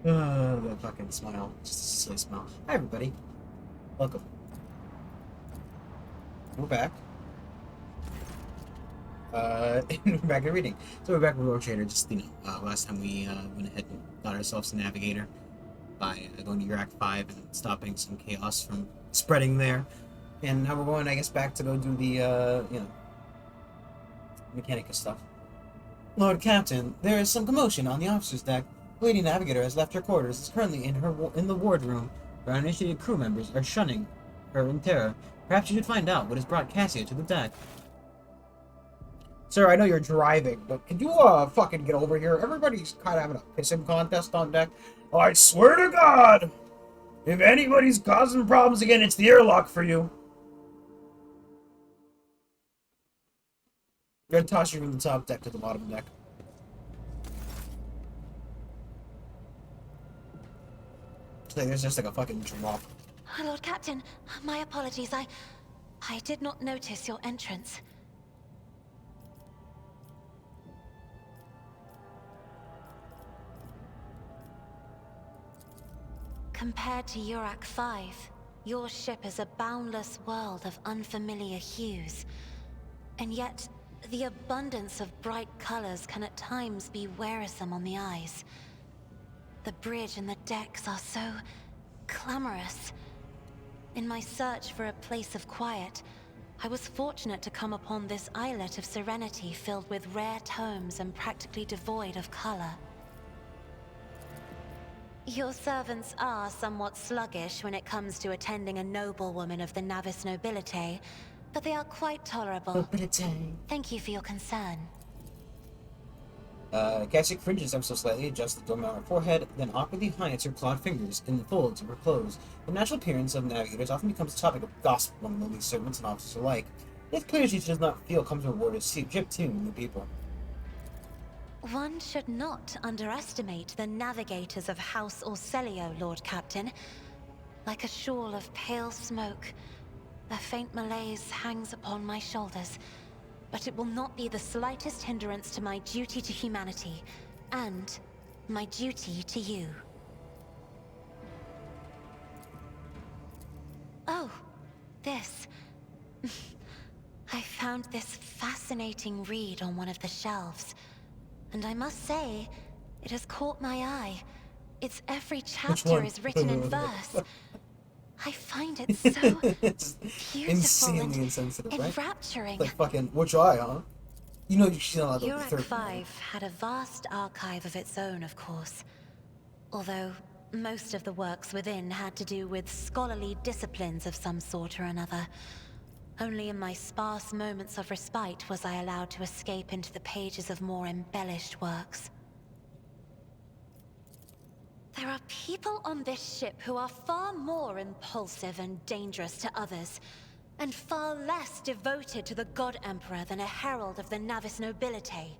That fucking smile. Just a silly smile. Hi, everybody. Welcome. We're back. We're back in reading. So we're back with Road Trader. Just, last time we went ahead and got ourselves a navigator by going to Iraq 5 and stopping some chaos from spreading there. And now we're going, I guess, back to go do the, Mechanica stuff. Lord Captain, there is some commotion on the officer's deck. The Lady Navigator has left her quarters. Is currently in the wardroom. Her uninitiated crew members are shunning her in terror. Perhaps you should find out what has brought Cassia to the deck. Sir, I know you're driving, but can you fucking get over here? Everybody's kind of having a pissing contest on deck. I swear to God, if anybody's causing problems again, it's the airlock for you. I'm gonna toss you from the top deck to the bottom deck. It's like there's just like a fucking drop. Lord Captain, my apologies. I did not notice your entrance. Compared to Urak 5, your ship is a boundless world of unfamiliar hues. And yet, the abundance of bright colors can at times be wearisome on the eyes. The bridge and the decks are so clamorous. In my search for a place of quiet, I was fortunate to come upon this islet of serenity filled with rare tomes and practically devoid of color. Your servants are somewhat sluggish when it comes to attending a noblewoman of the Navis nobility, but they are quite tolerable. Nobility. Thank you for your concern. Cassie cringes ever so slightly, adjusts the dome on her forehead, then awkwardly hides her clawed fingers in the folds of her clothes. The natural appearance of navigators often becomes a topic of gossip among lowly servants and officers alike. It's clear she does not feel comfortable aboard a ship teaming with people. One should not underestimate the navigators of House Orselio, Lord Captain. Like a shawl of pale smoke, a faint malaise hangs upon my shoulders, but it will not be the slightest hindrance to my duty to humanity, and my duty to you. Oh, this. I found this fascinating read on one of the shelves, and I must say, it has caught my eye. Its every chapter is written in verse. I find it so It's beautiful and insensitive, right? enrapturing. Like fucking, which eye, huh? You know she's not allowed to be Urak 13. 5 had a vast archive of its own, of course. Although, most of the works within had to do with scholarly disciplines of some sort or another. Only in my sparse moments of respite was I allowed to escape into the pages of more embellished works. There are people on this ship who are far more impulsive and dangerous to others, and far less devoted to the God Emperor than a herald of the Navis nobility.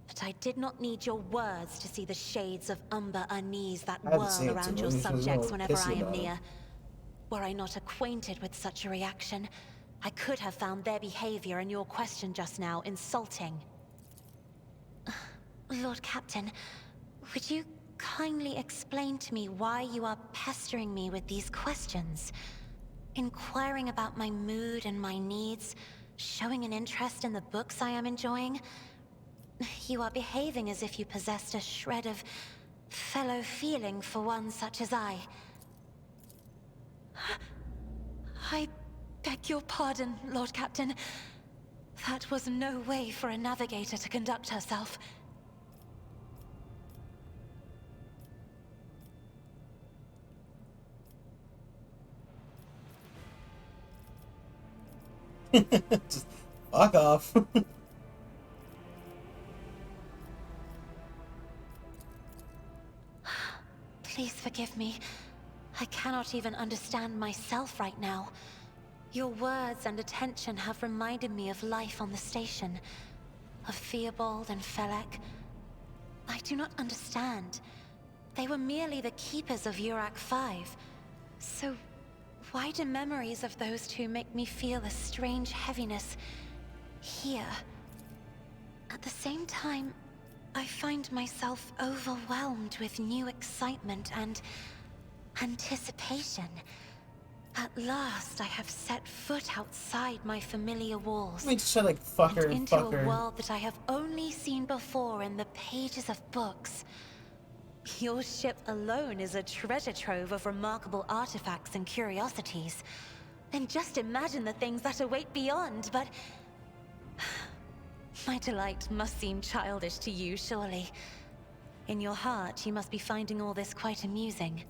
But I did not need your words to see the shades of umber unease that I haven't seen whirl it, so around your maybe she was a subjects little whenever I pissy am about it. near. Were I not acquainted with such a reaction, I could have found their behavior and your question just now insulting. Lord Captain, would you kindly explain to me why you are pestering me with these questions? Inquiring about my mood and my needs, showing an interest in the books I am enjoying. You are behaving as if you possessed a shred of fellow feeling for one such as I. I beg your pardon, Lord Captain. That was no way for a navigator to conduct herself. Just fuck off. Please forgive me. I cannot even understand myself right now. Your words and attention have reminded me of life on the station, of Theobald and Felek. I do not understand. They were merely the keepers of Urak 5. So, why do memories of those two make me feel a strange heaviness here? At the same time, I find myself overwhelmed with new excitement and anticipation. At last, I have set foot outside my familiar walls. Let me just say, like, And fucker, into a fucker. world that I have only seen before in the pages of books. Your ship alone is a treasure trove of remarkable artifacts and curiosities. And just imagine the things that await beyond, but... my delight must seem childish to you, surely. In your heart, you must be finding all this quite amusing.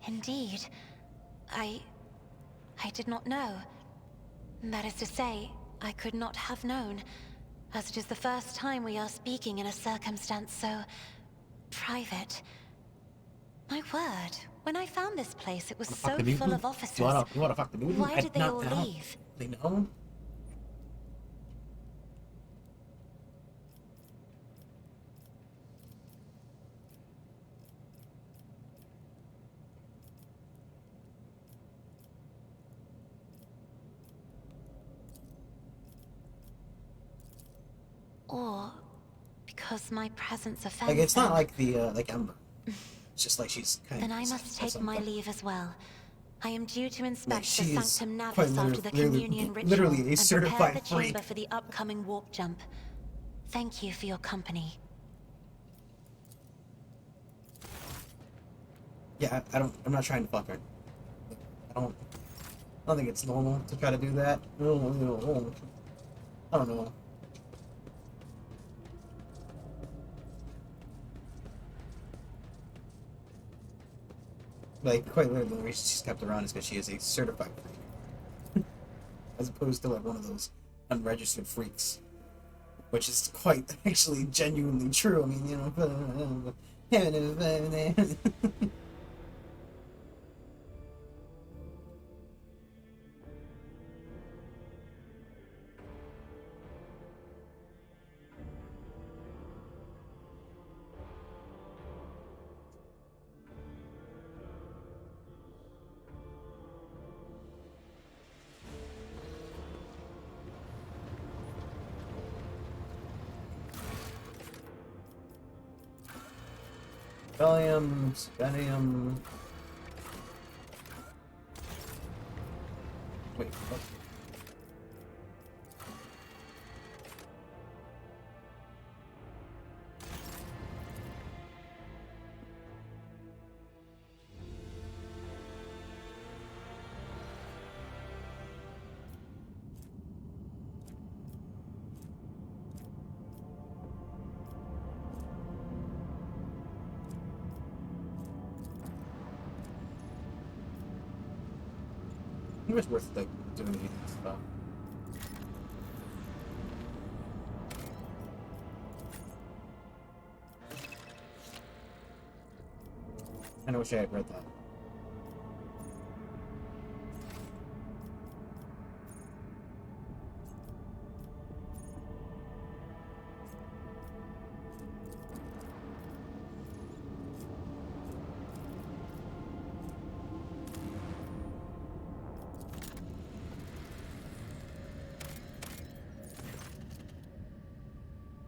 Indeed. I did not know. That is to say, I could not have known, as it is the first time we are speaking in a circumstance so... private. My word, when I found this place, it was so full of officers. You wanna fuck the dude? Why did they all leave? They know? Or because my presence offends Like, it's not them. like the, like Ember. It's just like she's kind of... Then I must take my leave as well. I am due to inspect she the is Sanctum quite Navis after the literally- communion ritual literally a and certified prepare the freak. chamber for the upcoming warp jump. Thank you for your company. Yeah, I'm not trying to fuck her. I don't think it's normal to try to do that. I don't know. Like, quite literally, the reason she's kept around is because she is a certified freak. As opposed to, like, one of those unregistered freaks. Which is quite, actually, genuinely true. I mean, you know... Spellium... Wait, what? It was worth, like, doing these stuff. I wish I had read that.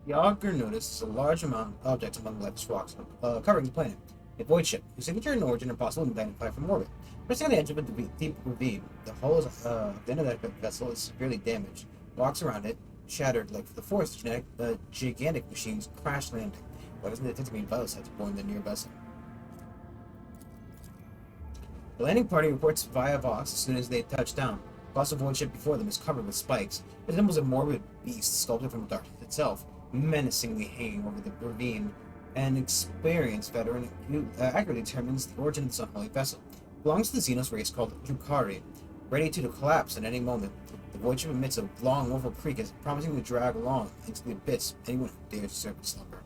The augur noticed a large amount of objects among the left's rocks covering the planet. A void ship, whose signature and origin are possible to identify from orbit. Resting on the edge of a deep ravine, the hull is, the end of that vessel is severely damaged. Rocks around it, shattered like the forest, gigantic machines crash landing. Why doesn't it attempt to be vital signs aboard the near vessel? The landing party reports via Vox as soon as they touch down. The colossal void ship before them is covered with spikes. It resembles a morbid beast sculpted from darkness itself, menacingly hanging over the ravine. An experienced veteran who accurately determines the origin of this unholy vessel. It belongs to the Xenos race called Drukari, ready to collapse at any moment. The void ship emits a long oval creak as promising to drag along into the abyss anyone who dares to serve its slumber.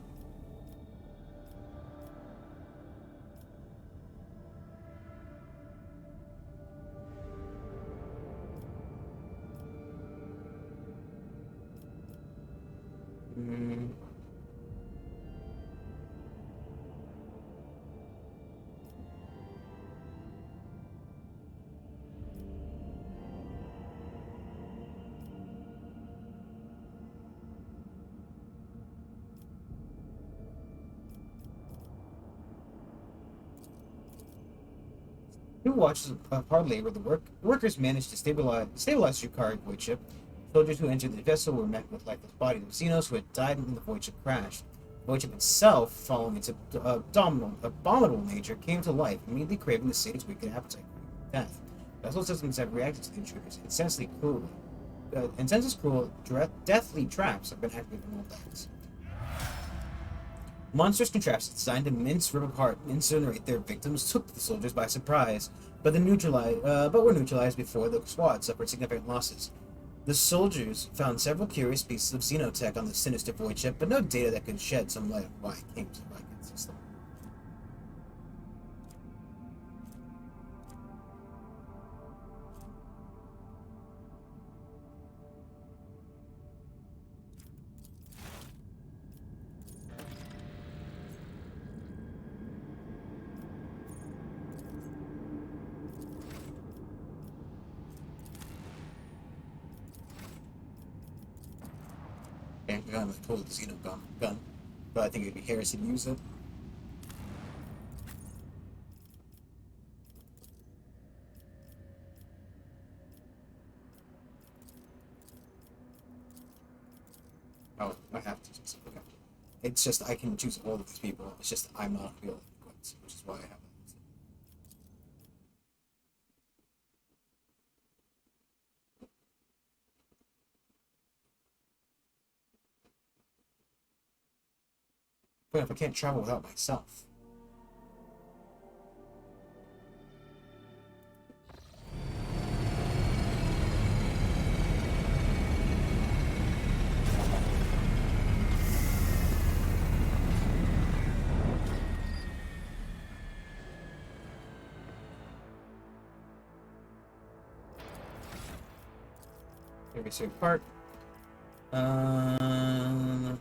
Through watches of hard labor, workers managed to stabilize Yukari void ship. Soldiers who entered the vessel were met with lifeless bodies of Xenos who had died when the void ship crashed. The void ship itself, following its abominable nature, came to life, immediately craving the Satan's wicked appetite for death. Vessel systems have reacted to the intruders, and senseless cruel, deathly traps have been activated on all decks. Monstrous contraptions designed to mince, rip apart, and incinerate their victims took the soldiers by surprise, but were neutralized before the squad suffered significant losses. The soldiers found several curious pieces of xenotech on the sinister void ship, but no data that could shed some light on why it came to the Viking system. And gun, I told the Xeno gun, but I think it'd be heresy to use it. Oh, I have to. Okay. It's just I can choose all of these people. It's just I'm not feeling it, which is why I have it. But if I can't travel without myself. Maybe save part. Um,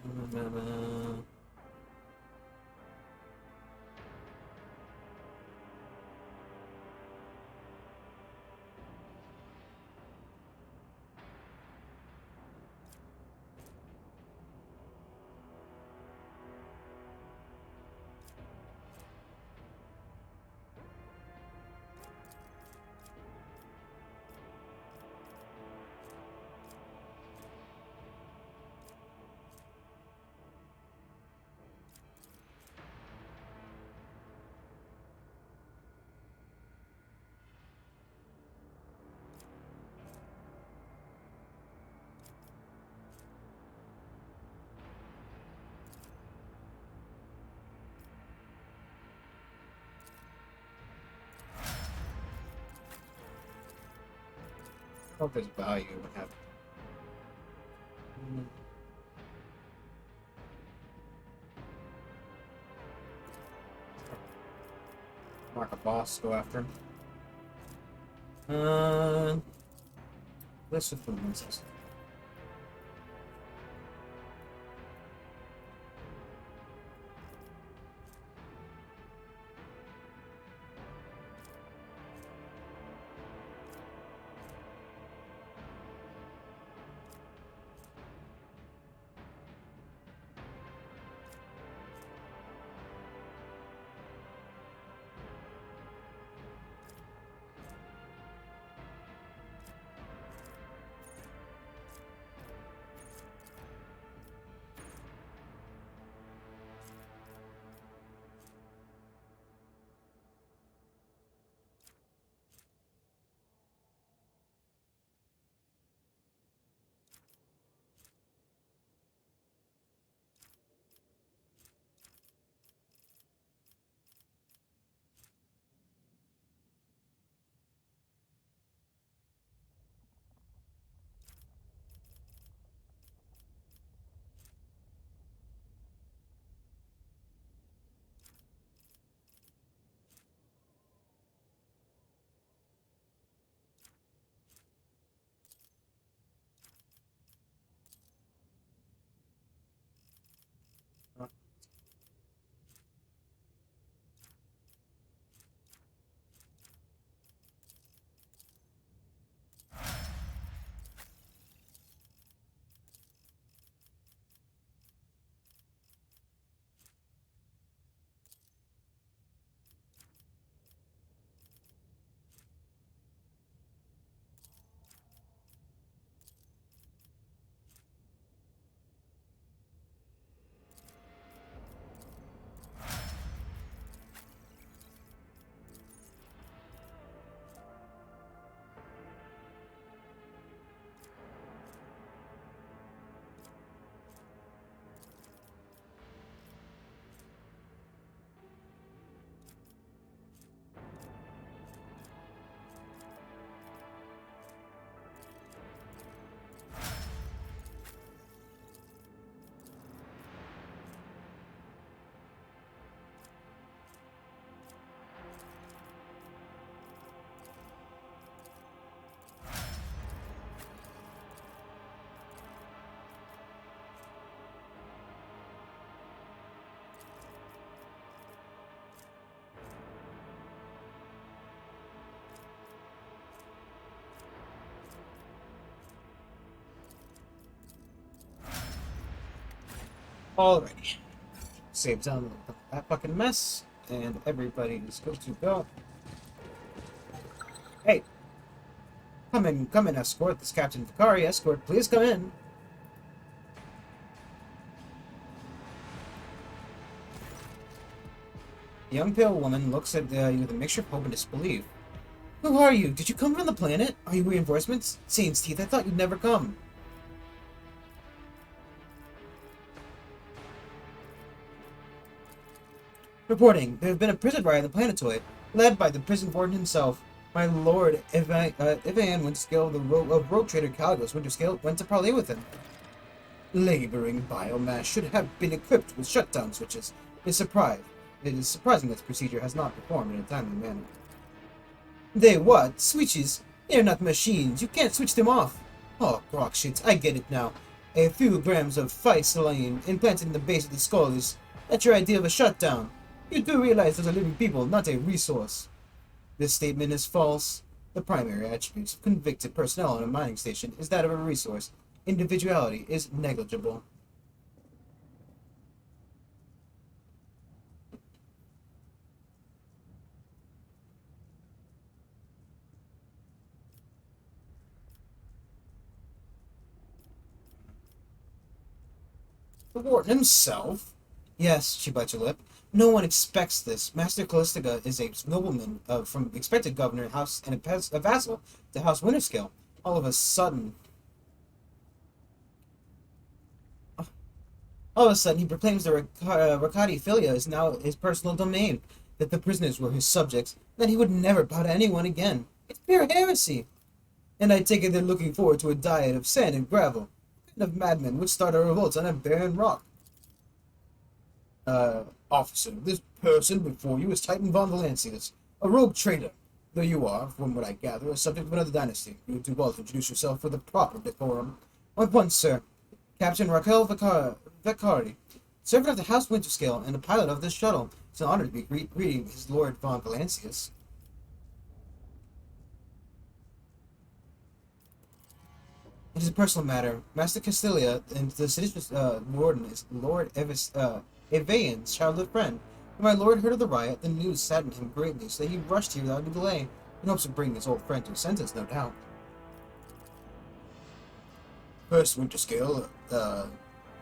I hope there's value in what happened. Mark a boss, go after him. List of movements. Alrighty. Save down that fucking mess, and everybody is good to go. Hey! Come in, escort. This Captain Vicari, escort. Please come in. The young pale woman looks at you with a mixture of hope and disbelief. Who are you? Did you come from the planet? Are you reinforcements? Saint's teeth, I thought you'd never come. Reporting, there has been a prison riot on the planetoid, led by the prison warden himself. My lord, Ivan Winterscale, of rogue trader Caligos Winterscale, went to parley with him. Laboring biomass should have been equipped with shutdown switches. It is surprising that the procedure has not performed in a timely manner. They what? Switches? They're not machines. You can't switch them off. Oh, grok shit. I get it now. A few grams of physaline implanted in the base of the skull is... That's your idea of a shutdown. You do realize those are living people, not a resource. This statement is false. The primary attributes of convicted personnel on a mining station is that of a resource. Individuality is negligible. The warden himself? Yes, she bites her lip. No one expects this. Master Callistiga is a nobleman from expected governor house and a vassal to House Winterscale. All of a sudden, he proclaims the Rakati Filia is now his personal domain, that the prisoners were his subjects, that he would never bow to anyone again. It's pure heresy. And I take it they're looking forward to a diet of sand and gravel. What kind of madman would start a revolt on a barren rock? Officer, this person before you is Titan von Valancius, a rogue trader. Though you are, from what I gather, a subject of another dynasty. You would do well to introduce yourself with a proper decorum. At once, sir. Captain Raquel Vicari, servant of the House Winterscale and a pilot of this shuttle. It's an honor to be greeting his Lord von Valancius. It is a personal matter. Master Castilia and the seditious warden is Lord Evain's childhood friend. When my lord heard of the riot, the news saddened him greatly, so that he rushed here without any delay, in hopes of bringing his old friend to his senses, no doubt. First, Winterscale,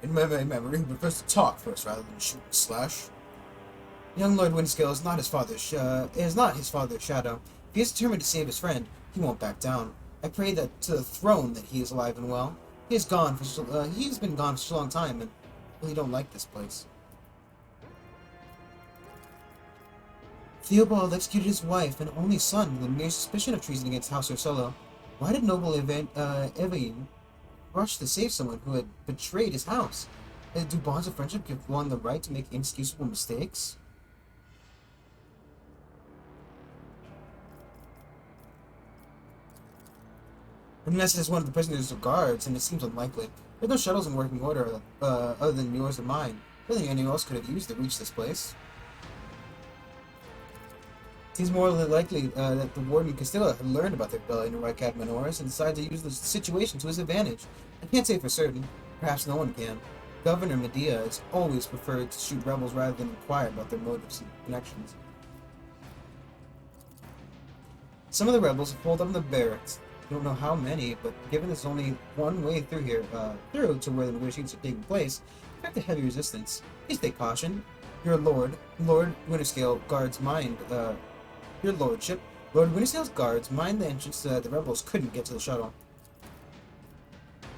in my memory, he prefers to talk first rather than shoot and slash. Young Lord Winterscale is not his father's shadow. If he is determined to save his friend, he won't back down. I pray that to the throne that he is alive and well. He's been gone for so long time, and I really don't like this place. Theobald executed his wife and only son with the mere suspicion of treason against House Ursullo. Why did noble Evain rush to save someone who had betrayed his house? Do bonds of friendship give one the right to make inexcusable mistakes? Unless it is one of the prisoners' guards, and it seems unlikely. There's no shuttles in working order other than yours and mine. I don't think anyone else could have used to reach this place. It seems more likely that the warden Castilla had learned about the rebellion in Rycat Manoris and decided to use the situation to his advantage. I can't say for certain. Perhaps no one can. Governor Medea has always preferred to shoot rebels rather than inquire about their motives and connections. Some of the rebels have pulled up in the barracks. I don't know how many, but given there's only one way through here, through to where the negotiations are taking place, expect a heavy resistance. Please take caution. Your Lord Winterscale guards your lordship, Lord Winterscale's guards mind the entrance so that the rebels couldn't get to the shuttle.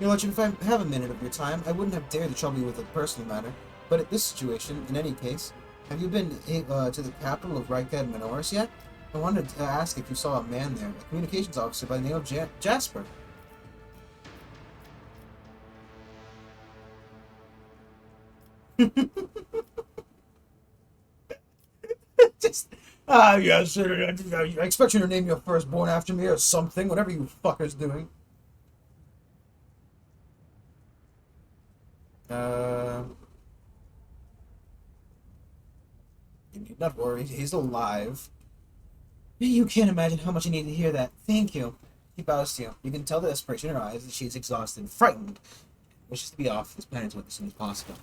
Your lordship, if I have a minute of your time, I wouldn't have dared to trouble you with a personal matter, but at this situation, in any case, have you been to the capital of Rycat Manoris yet? I wanted to ask if you saw a man there, a communications officer by the name of Jasper. Yes, sir. I expect you to name your firstborn after me or something, whatever you fuckers doing. You need not worry, he's alive. You can't imagine how much I need to hear that. Thank you. He bows to you. You can tell the desperation in her eyes that she is exhausted, frightened, wishes to be off this planet as soon as possible.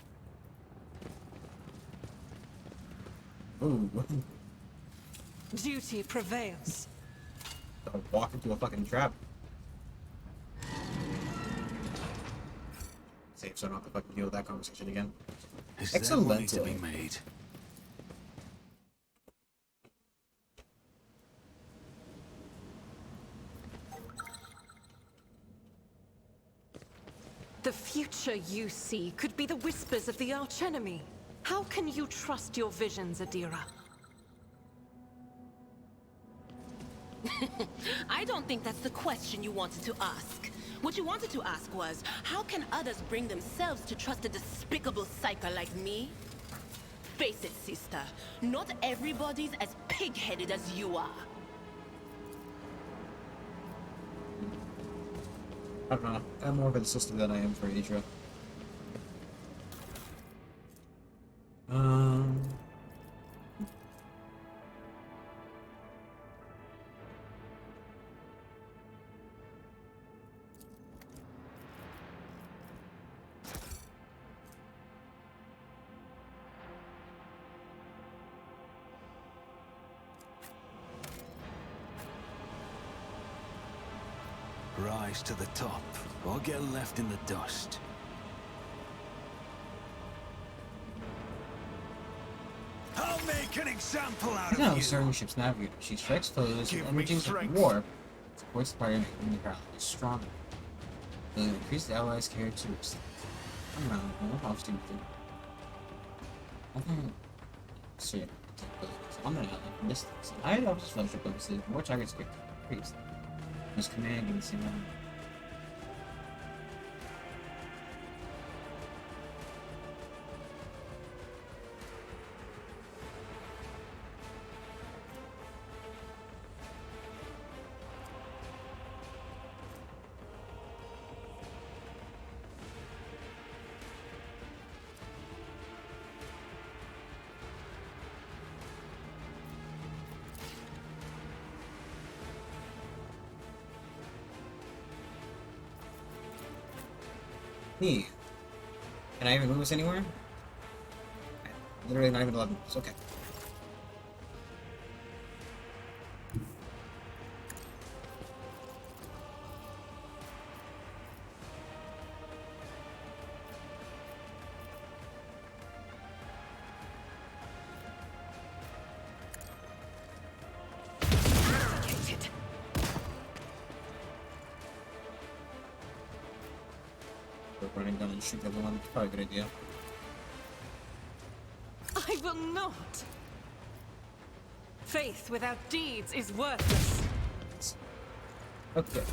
Ooh. Duty prevails. I'll walk into a fucking trap. Safe, so I don't have to fucking deal with that conversation again. Is there Excellent. money to be made? The future you see could be the whispers of the archenemy. How can you trust your visions, Adira? I don't think that's the question you wanted to ask. What you wanted to ask was, how can others bring themselves to trust a despicable psyker like me? Face it, sister. Not everybody's as pig-headed as you are. I don't know. I'm more of a sister than I am for Adria. Rise to the top, or get left in the dust. I'll make an example out Now, of you. serving ship's navigator. She strikes foes Give with me energies of strength. war. Supports the party, making the allies stronger. Will increase the allies' characteristics. I don't know how stupid. I think. Shit. On the ally from distance. I officers fellowship bonuses. More targets get increased. This command can see them. Me. Can I even move this anywhere? Literally not even 11 moves. Okay. Running down and shoot everyone. Probably a good idea. I will not. Faith without deeds is worthless. Okay.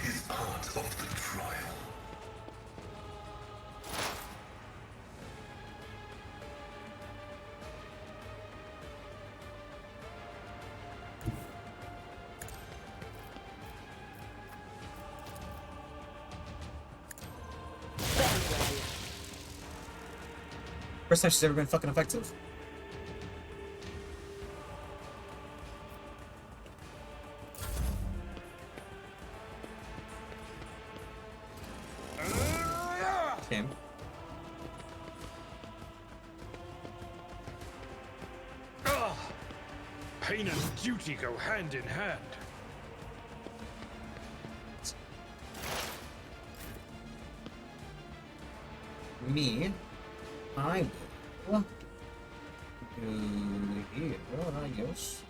Is part of the trial. First time she's ever been fucking effective. Damn. Pain and duty go hand in hand. Me, I will do here, I guess.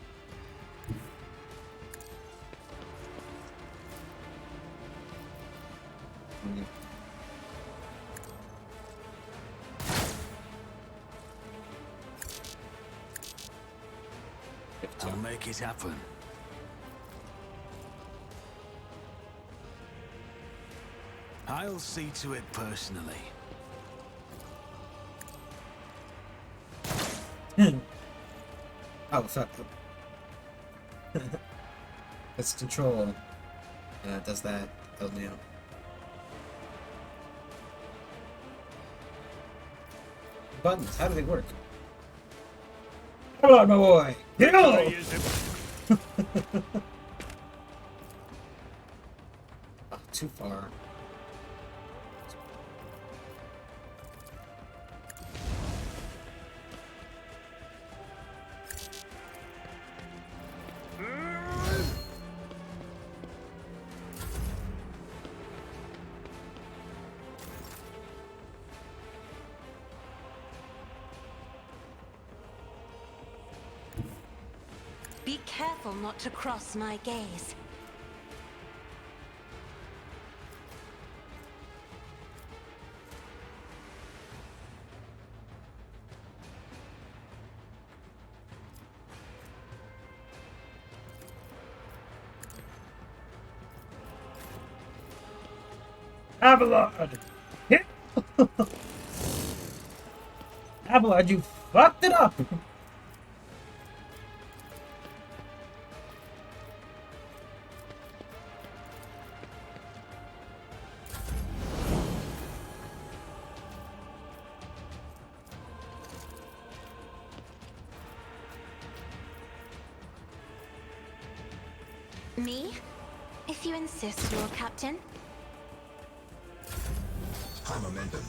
I'll make it happen. I'll see to it personally. Oh, fuck. It's control. Yeah, it does that. Tells me out. Buttons, how do they work? Come on, my boy! Get on! Too far. Be careful not to cross my gaze. Abelard! Hit! Abelard, you fucked it up! Me? If you insist, Lord Captain. High momentum.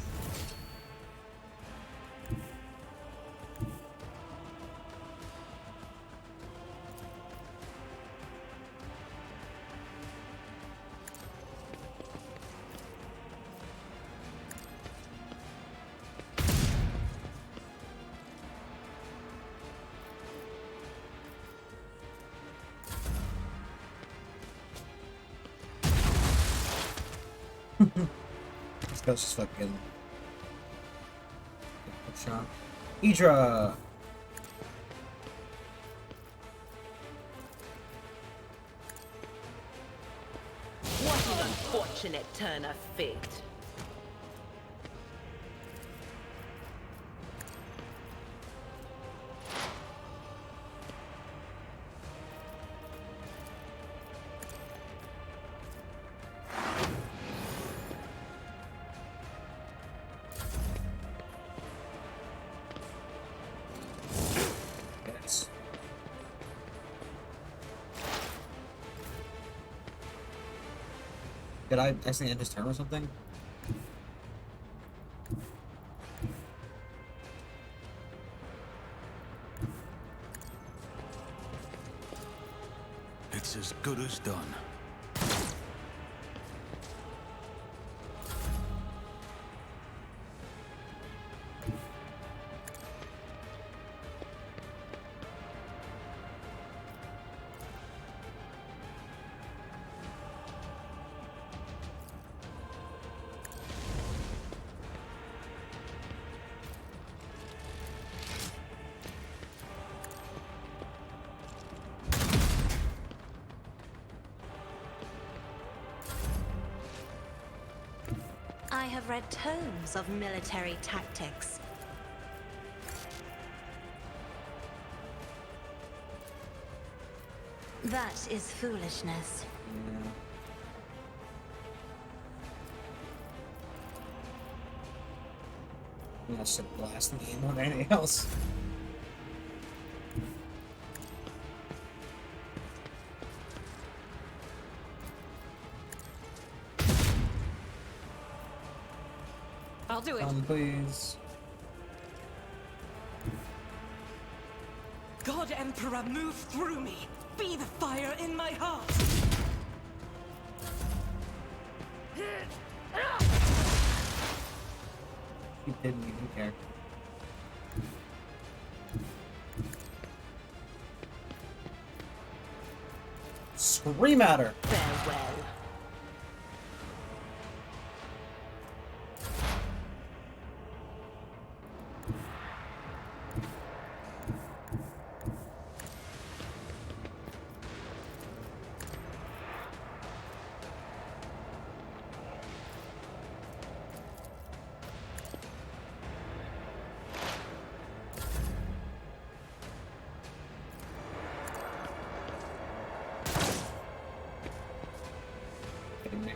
This guy's just fucking good shot. Idra! What an unfortunate turn of fate. Yes. Did I accidentally end his turn or something? It's as good as done. I have read tomes of military tactics. That is foolishness. Yeah. I'm gonna start blasting the game more than anything else. I'll do it. Please. God Emperor, move through me. Be the fire in my heart. He didn't even care. Scream at her! Farewell. Kidding me.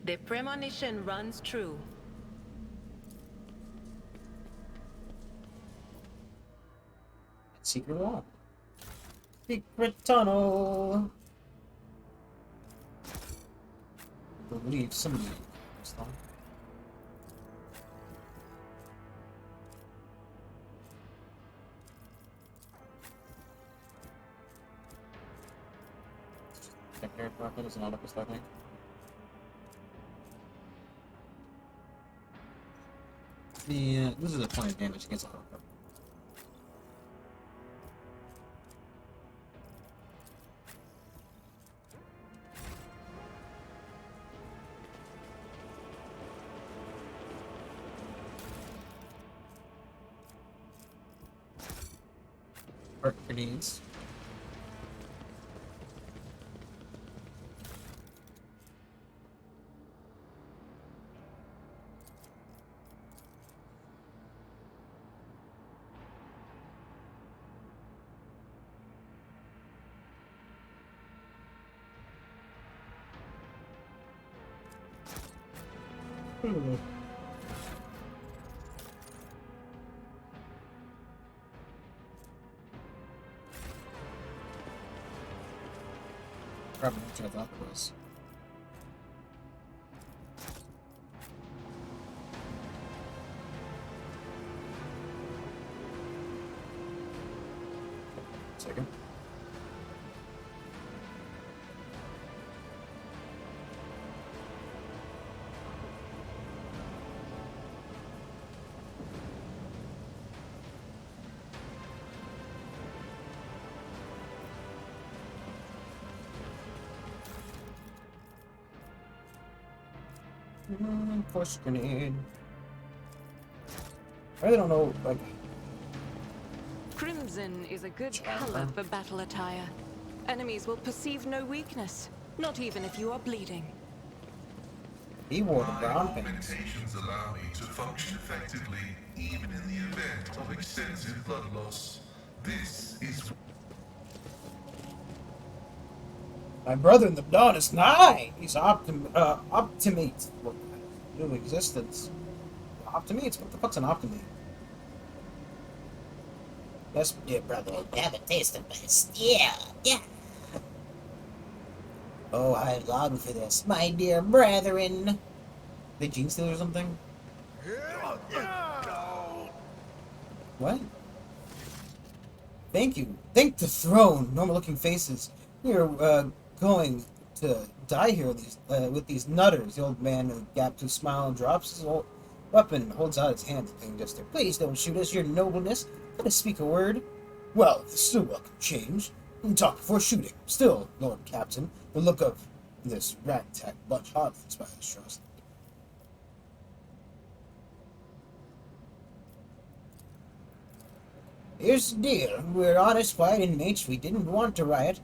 The premonition runs true. Secret wall. Secret tunnel. believe somebody was on. Secondary weapon is not up as thing. The this is a point of damage against a hooker. Arc grenades. Probably what I thought it was. Second. Force grenade. I really don't know, like... Crimson is a good color for battle attire. Enemies will perceive no weakness, not even if you are bleeding. He wore the My brown pants. augmentations allow me to function effectively, even in the event of extensive blood loss. This is My brother in the dawn is nigh! He's optimates. New existence. Optimates? What the fuck's an optimate? Yes, dear brother, have a taste of this. Yeah, yeah. Oh, I long for this, my dear brethren. They gene steal or something? What? Thank you. Thank the throne. Normal looking faces. We are going to die here with these nutters. The old man with gap to smile and drops his old weapon, holds out his hand to the gesture. Please don't shoot us, your nobleness. Let us speak a word. Well, the still welcome change. And talk before shooting. Still, Lord Captain, the look of this ragtag bunch hardly inspires trust. Here's the deal. We're honest, quiet inmates. We didn't want to riot.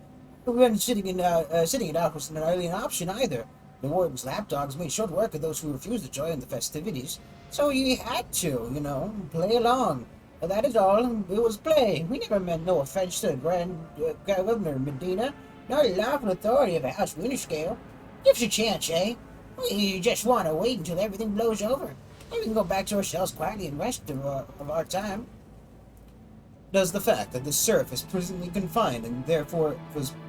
We weren't sitting it out wasn't an early option either. The warden's lapdogs made short work of those who refused to join the festivities. So you had to, play along. But that is all. It was play. We never meant no offense to the Grand Governor Medina, nor the lawful authority of the House Winterscale. Give us a chance, eh? We just want to wait until everything blows over. Then we can go back to ourselves quietly and rest of our time. Does the fact that the serf is presently confined and therefore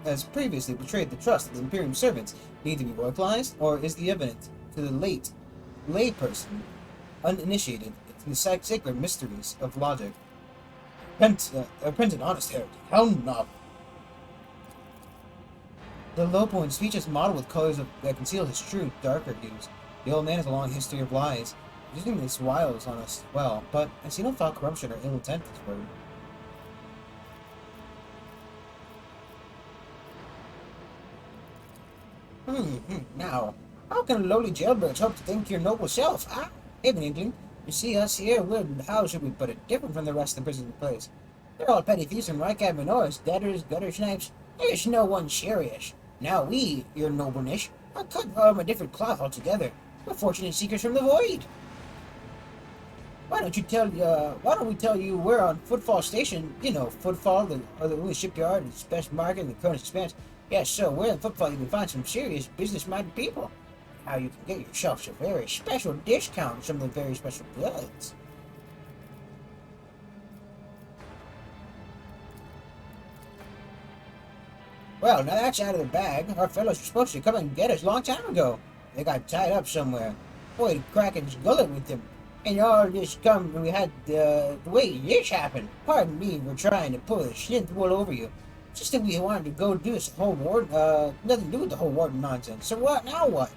has previously betrayed the trust of the Imperium servants need to be vocalized, or is the evidence to the layperson uninitiated in the sacred mysteries of logic printed honest heretic? How novel! The low point speech is modeled with colors that conceal his true, darker hues. The old man has a long history of lies, using his wiles on us well, but I see no foul corruption or ill intent in this word. Now, how can a lowly jailbirds hope to think your noble self? Ah, even inkling. You see us here, how should we put it, different from the rest of the prison place? They're all petty thieves and rycab minors, debtors, gutter snipes. There's no one serious. Now we, your nobleness, are cut from a different cloth altogether. We're fortunate seekers from the void. Why don't we tell you we're on Footfall Station? Footfall, the shipyard, the special market, and the Cronus Expanse. Yes, so where in Footfall you can find some serious business-minded people. How you can get yourself a very special discount on some of the very special goods. Well, now that's out of the bag. Our fellows were supposed to come and get us a long time ago. They got tied up somewhere. Boy, the Kraken's gullet with them. And all this come, we had the way this happened. Pardon me, we're trying to pull the shit wool over you. Just that we wanted to go do this whole war, nothing to do with the whole warden nonsense. So what, now what?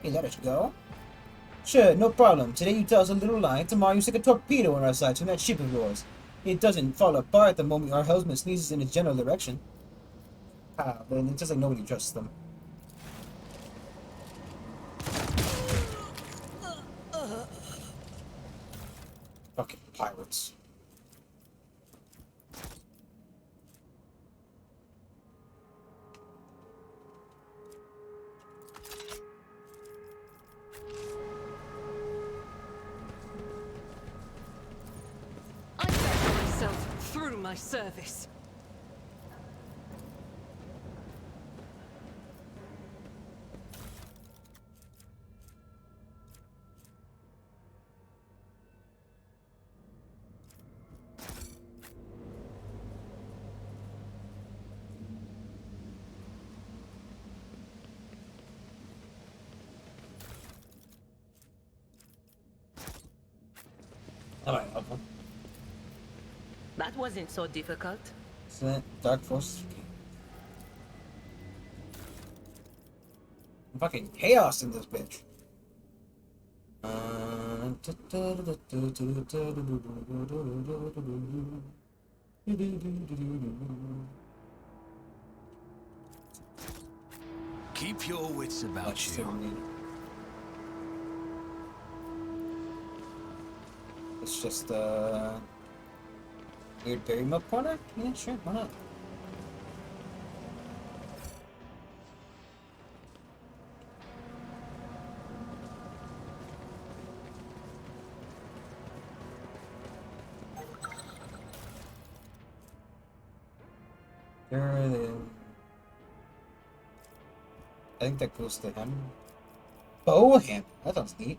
You let us go? Sure, no problem. Today you tell us a little lie, tomorrow you stick a torpedo in our sides from that ship of yours. It doesn't fall apart the moment our helmsman sneezes in its general direction. Ah, but it's just like nobody trusts them. Fucking pirates. I bet myself through my service. Alright, okay. That wasn't so difficult. Excellent. Dark Force. Fucking chaos in this bitch. Keep your wits about you. It's just weird berry milk corner? Yeah, sure, why not? There they... I think that goes to him. Bohem! That sounds neat.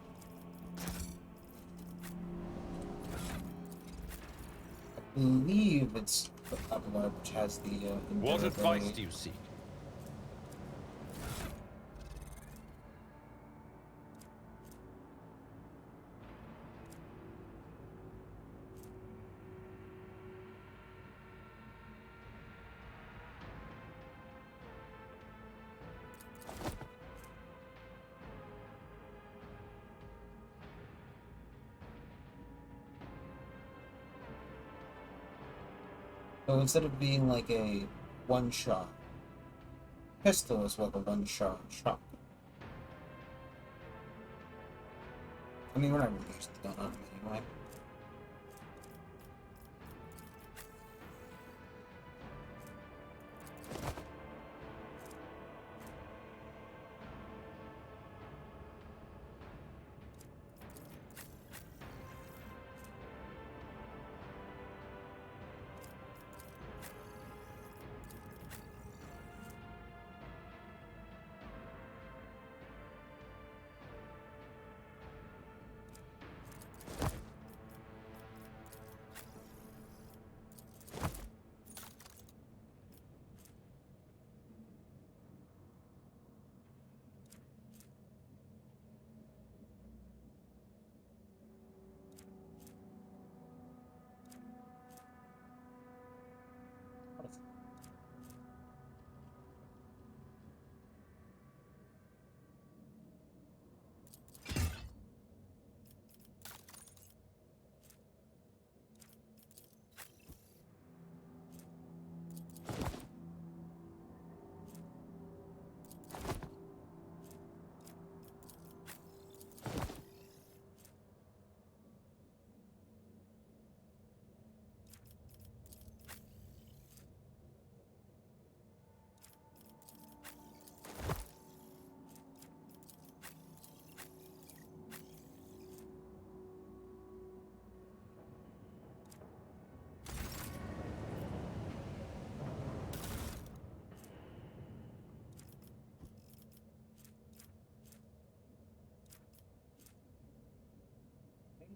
I believe it's the Avalar which has the What advice do you seek? So instead of being like a one-shot, pistol is like a one-shot shot. I mean, we're not really used to gun on them anyway.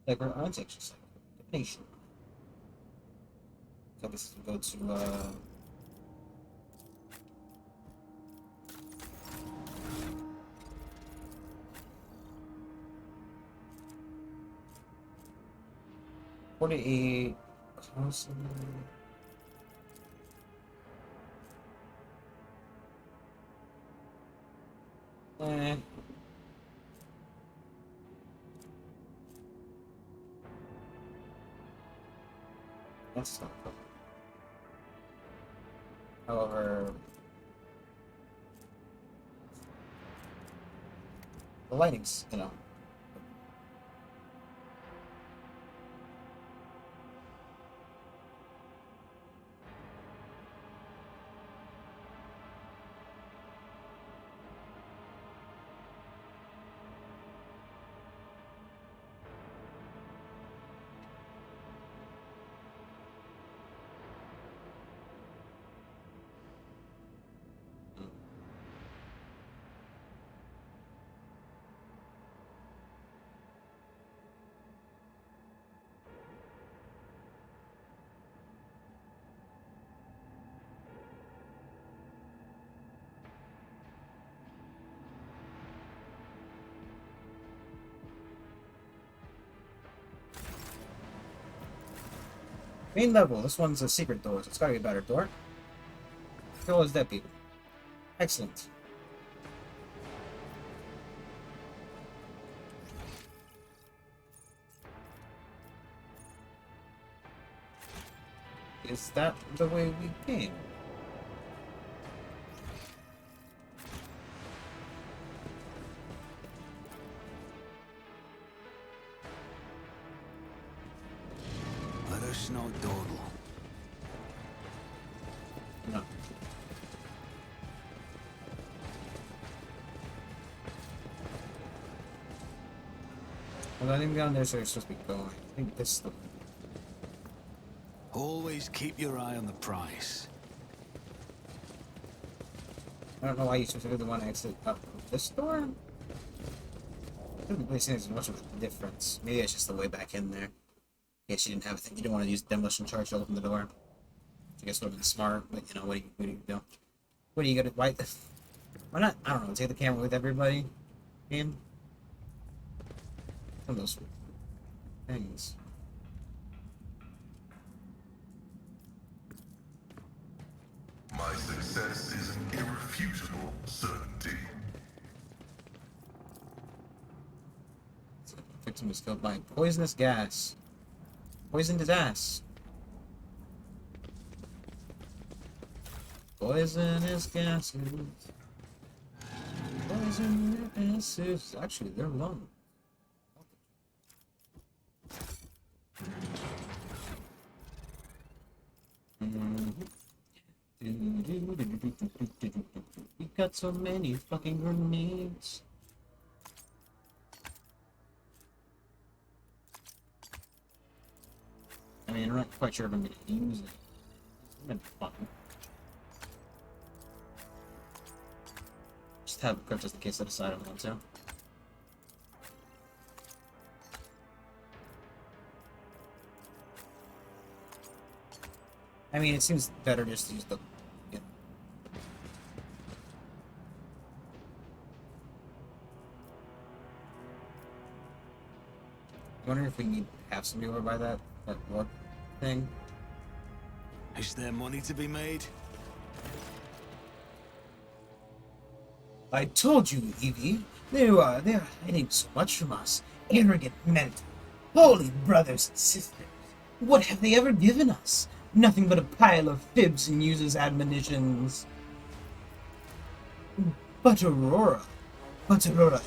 Like our own section, divination. So this will go to 48. Constantly. Eh. That's not cool. However, the lighting's, you know. Main level. This one's a secret door, so it's gotta be a better door. How is that, people? Excellent. Is that the way we came? Let us not dawdle. No. Well, I think down there's where you're supposed to be going. I think this is the... Always keep your eye on the prize. I don't know why you specifically want to exit up this door. I don't really see there's much of a difference. Maybe it's just the way back in there. Yeah, she didn't have it. You didn't want to use demolition charge to open the door. I guess would have been smart, but you know, what do you do? What do you gonna why why not? I don't know, take the camera with everybody. Game. Some of those things. My success is an irrefutable certainty. Victim was killed by poisonous gas. Poisoned his ass. Poisonous gases. Poisonous gases. Actually, they're lung. We got so many fucking grenades. I mean, I'm not quite sure if I'm gonna use it. It's been fun. Just have it just in case I decide I want to. I mean, it seems better just to use the... Yeah. I wonder if we need to have somebody over by that warp thing. Is there money to be made? I told you, Evie. They're hiding so much from us. Arrogant men. Holy brothers and sisters. What have they ever given us? Nothing but a pile of fibs and useless admonitions. But Aurora,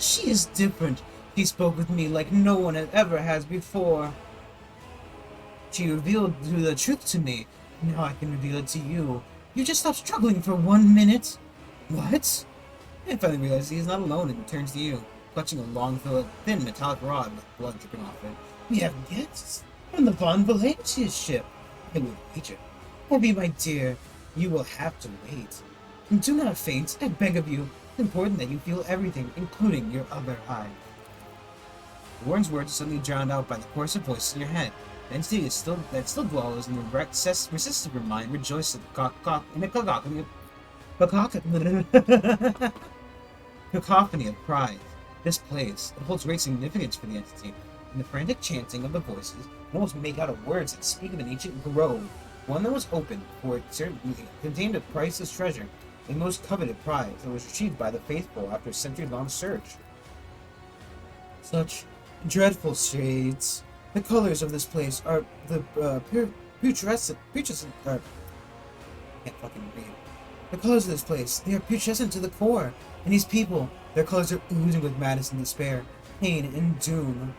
she is different. She spoke with me like no one ever has before. She revealed the truth to me. Now I can reveal it to you. You just stop struggling for 1 minute. What? I finally realized he is not alone and turns to you, clutching a long, thin metallic rod with blood dripping off it. We have guests from the Von Valencia's ship. I will wager. Abby, my dear, you will have to wait. And do not faint, I beg of you. It's important that you feel everything, including your other eye. Warren's words are suddenly drowned out by the chorus of voices in your head. The entity is still dwells in the recesses of your mind rejoices in a cacophony of pride. This place, it holds great significance for the entity. In the frantic chanting of the voices, you almost make out a words that speak of an ancient grove, one that was open, for it certainly contained a priceless treasure, a most coveted prize that was retrieved by the faithful after a century-long search. Such dreadful shades. The colors of this place are the putrescent. I can't fucking read. The colors of this place, they are putrescent to the core, and these people, their colors are oozing with madness and despair, pain and doom.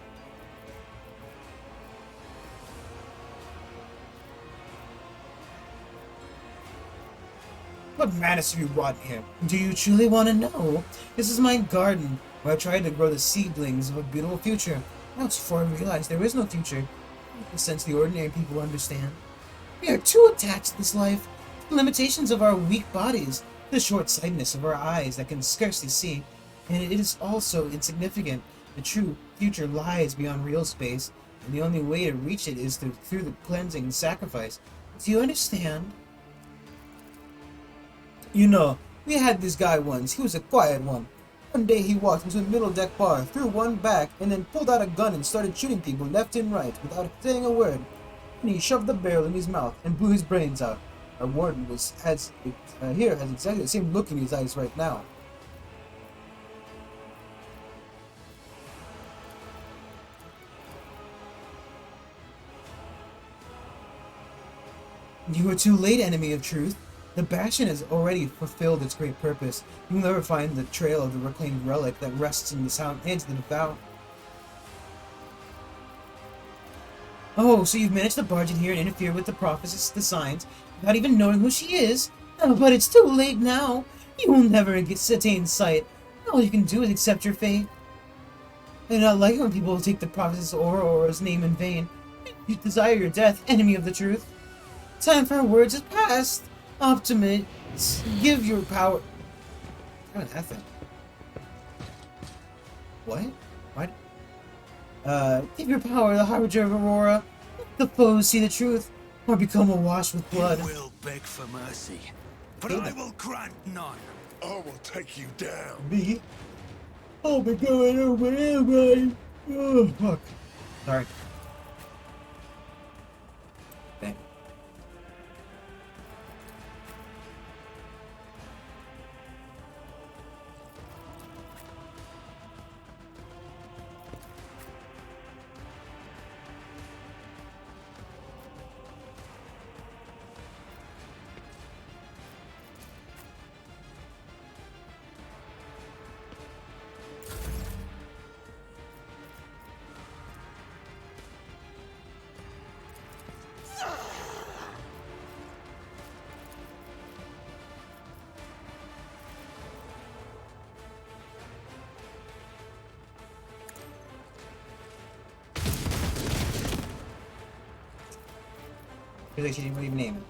What madness have you wrought here? Do you truly want to know? This is my garden, where I tried to grow the seedlings of a beautiful future. Now it's before I realized there is no future. In the sense the ordinary people understand. We are too attached to this life, to the limitations of our weak bodies, the short-sightedness of our eyes that can scarcely see, and it is also insignificant. The true future lies beyond real space, and the only way to reach it is through the cleansing and sacrifice. Do you understand? You know, we had this guy once. He was a quiet one. One day he walked into a middle deck bar, threw one back, and then pulled out a gun and started shooting people left and right without saying a word. And he shoved the barrel in his mouth and blew his brains out. Our warden has exactly the same look in his eyes right now. You are too late, enemy of truth. The Bastion has already fulfilled its great purpose. You will never find the trail of the reclaimed relic that rests in the hands of the devout. Oh, so you've managed to barge in here and interfere with the prophetess, the signs, without even knowing who she is? Oh, but it's too late now. You will never attain sight. All you can do is accept your fate. I do not like it when people take the prophetess Aurora's name in vain. You desire your death, enemy of the truth. Time for her words is past. Optimus, give your power. What an effort. What? What? Give your power to the Harbinger of Aurora. Let the foes see the truth, or become awash with blood. You will beg for mercy, but I will grant none. I will take you down. Me? I'll be going over anyway. Oh, fuck. Sorry. Dang. Because she didn't even name it.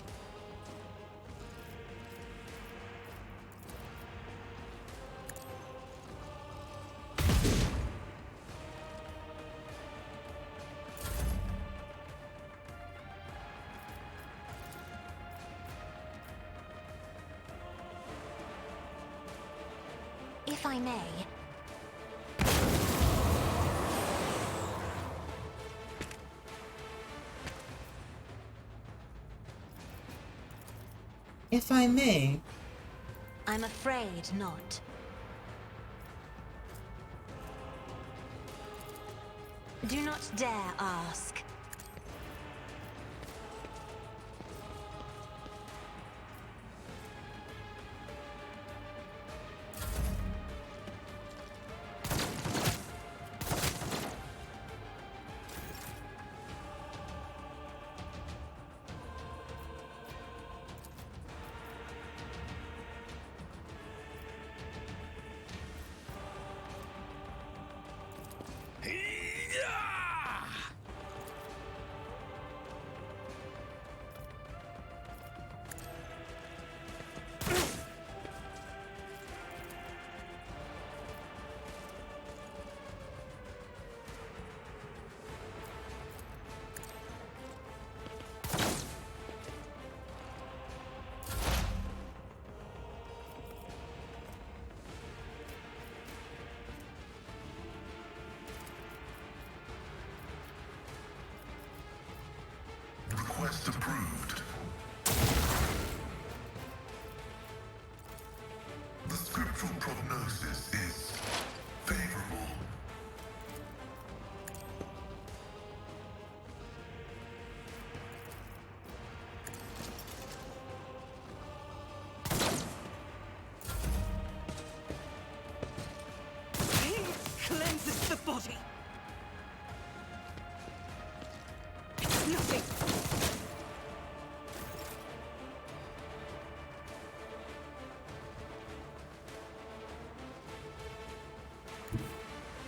If I may, If I may. I'm afraid not. Do not dare ask.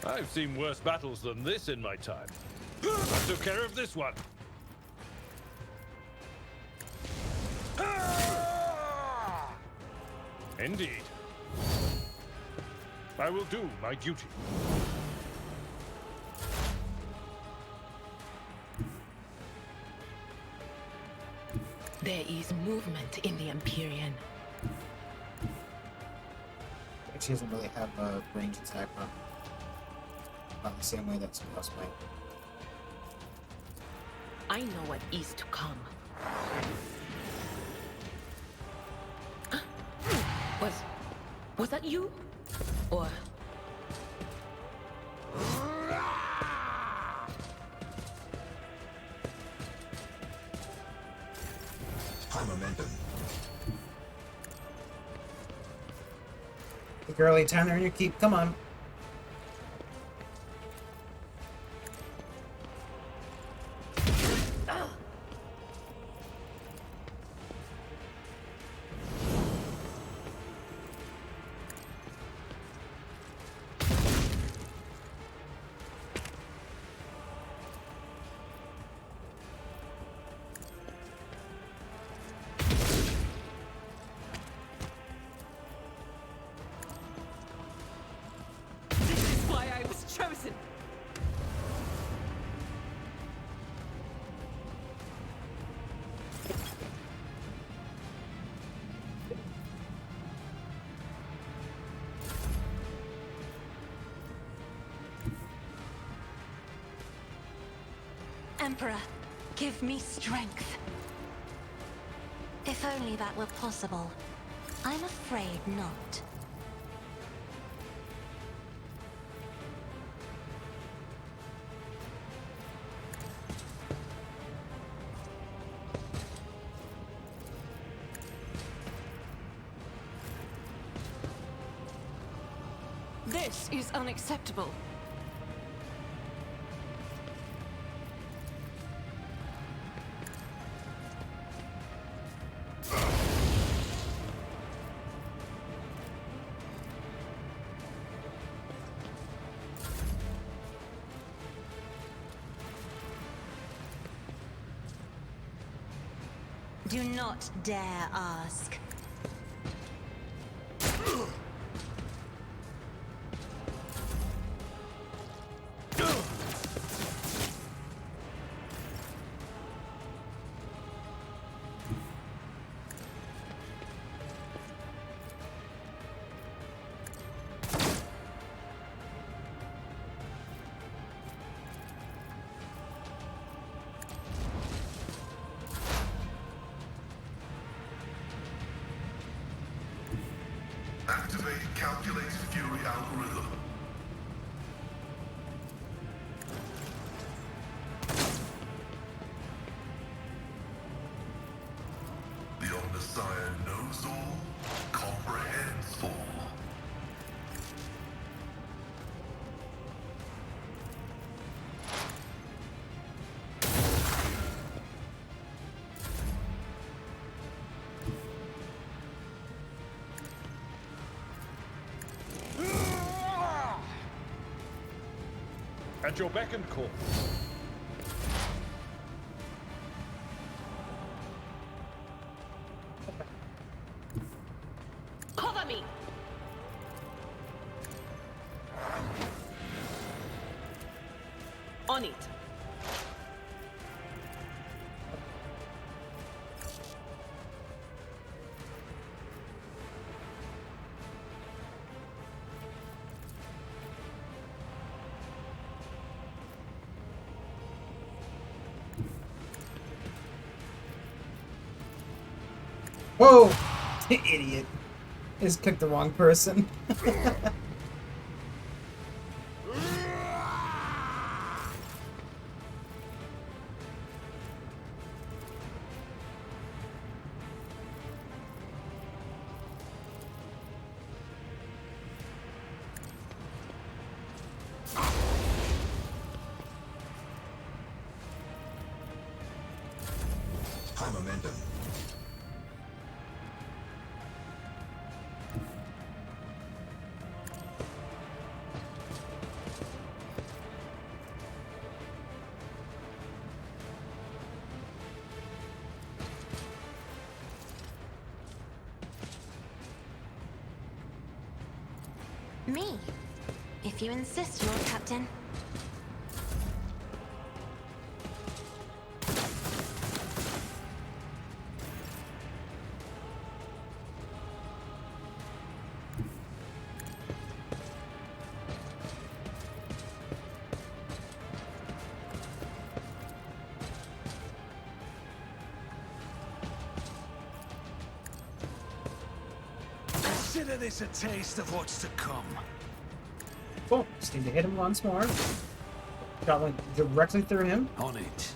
I've seen worse battles than this in my time. I took care of this one. Indeed. I will do my duty. There is movement in the Empyrean. She doesn't really have a range attack, huh? Not the same way that some else might. I know what is to come. Was that you? Or... High momentum. The girly time to earn your keep. Come on. Chosen. Emperor, give me strength. If only that were possible. I'm afraid not. This is unacceptable. Do not dare ask. Activate calculated fury algorithm. The Omnissiah knows all, comprehends all. At your beck and call. Cover me! On it. Whoa! Idiot. Just picked the wrong person. High momentum. Me. If you insist, Lord Captain. Consider this a taste of what's to come. Cool. Just need to hit him once more. Got like directly through him. On it.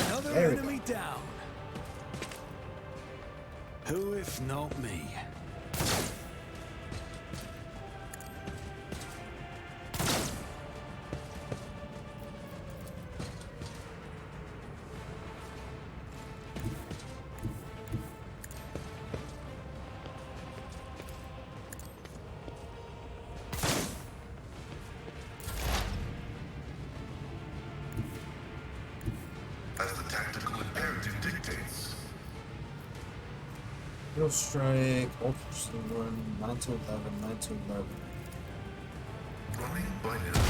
Another There we enemy down. Who if not me? As the tactical imperative dictates. Real strike, ultra sword, 9 to 11, 9 to 11. Running by now.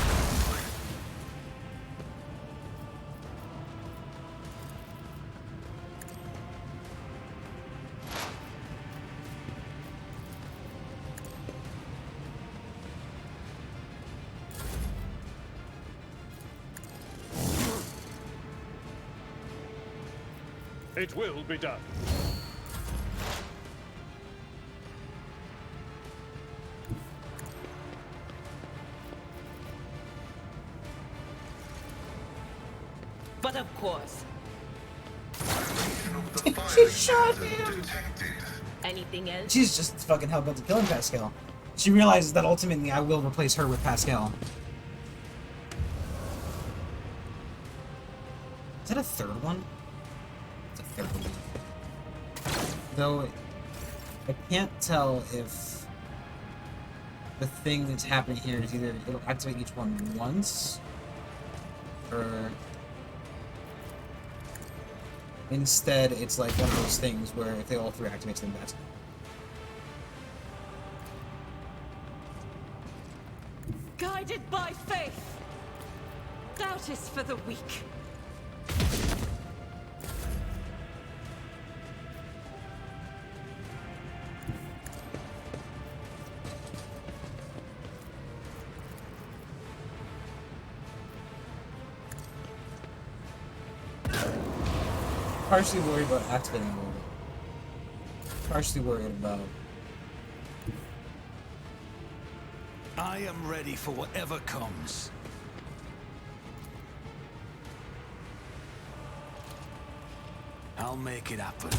It will be done. But of course, She shot him! Detected. anything else? She's just fucking hell-bent to killing Pascal. She realizes that ultimately I will replace her with Pascal. Is that a third one? It's a third one. Though, I can't tell if the thing that's happening here is either it'll activate each one once, or instead it's like one of those things where if they all three activates, then that's Guided by faith. Doubt is for the weak. partially worried about activating a little bit. Partially worried about... I am ready for whatever comes. I'll make it happen.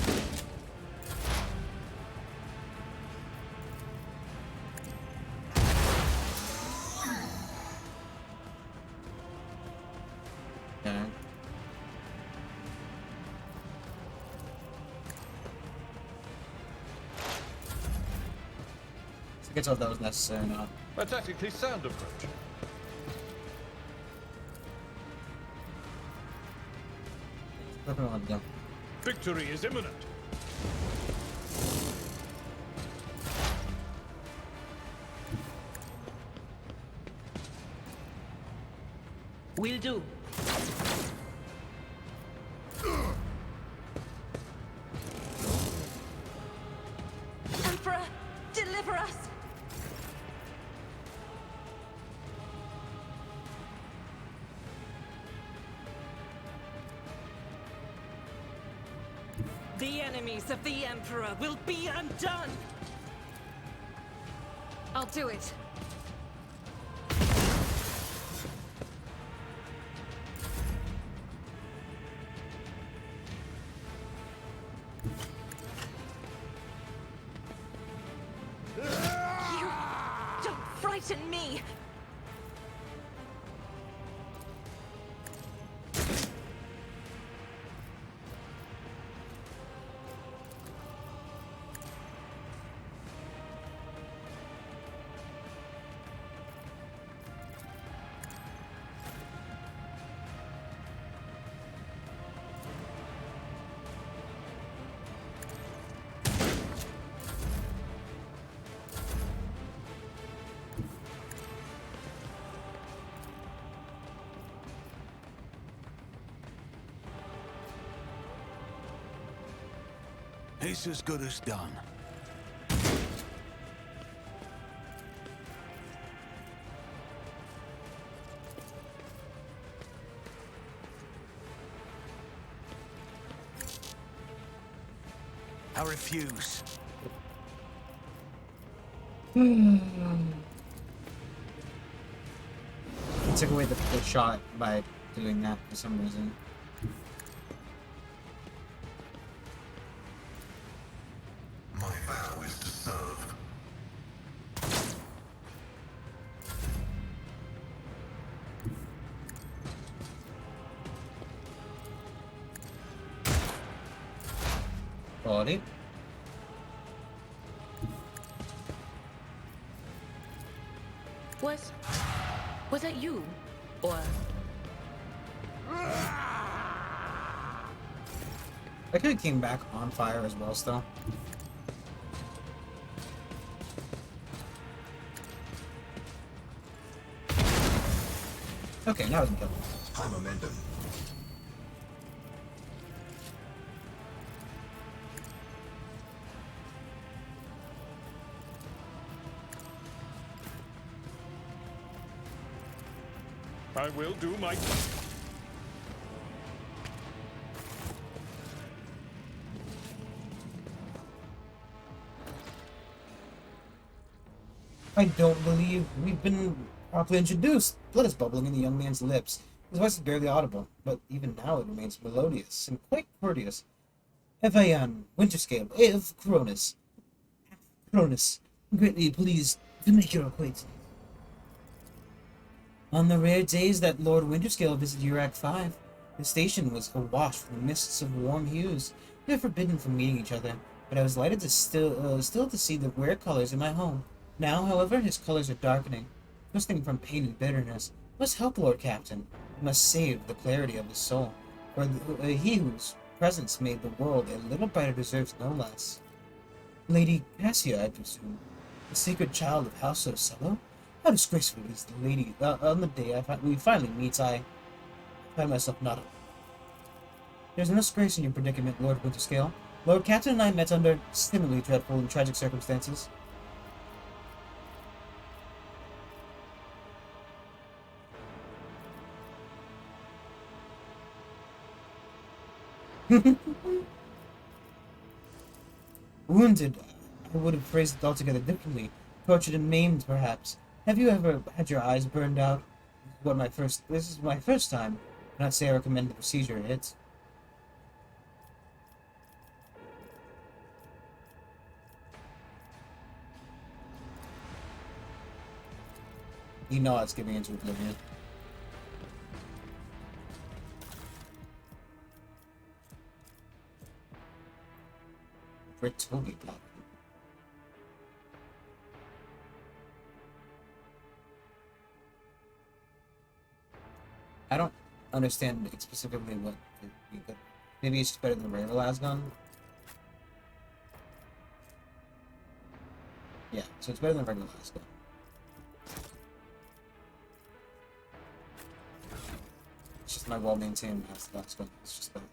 Yeah. So I can tell if that was necessary or not. A tactically sound approach. Look around, yeah. Victory is imminent. Will do. Emperor, deliver us! The enemies of the Emperor will be undone! I'll do it. You don't frighten me! It's as good as done. I refuse. I took away the shot by doing that for some reason. My vow is to serve. Quality. Was that you? Or I could have came back on fire as well still. Okay, now we can kill him. High momentum. I will do my... I don't believe we've been properly introduced. Blood is bubbling in the young man's lips. His voice is barely audible, but even now it remains melodious and quite courteous. Evayan, Winterscale, of Cronus. Cronus, greatly pleased to make your acquaintance. On the rare days that Lord Winterscale visited Urak 5, the station was awash with mists of warm hues. We were forbidden from meeting each other, but I was delighted to still to see the rare colors in my home. Now, however, his colors are darkening, twisting from pain and bitterness. I must help Lord Captain. I must save the clarity of his soul, for he whose presence made the world a little brighter deserves no less. Lady Cassia, I presume, the secret child of House Ocello? How disgraceful is the lady. On the day we finally meet, I find myself not. There's no disgrace in your predicament, Lord Winterscale. Lord Captain and I met under similarly dreadful and tragic circumstances. Wounded, I would have phrased it altogether differently. Tortured and maimed, perhaps. Have you ever had your eyes burned out? This is my first time. I cannot say I recommend the procedure. It's... He nods, giving into oblivion. Bertolli block. I don't understand specifically what maybe it's just better than regular lasgun. Yeah, so it's better than regular lasgun. It's just my well-maintained lasgun. It's just that.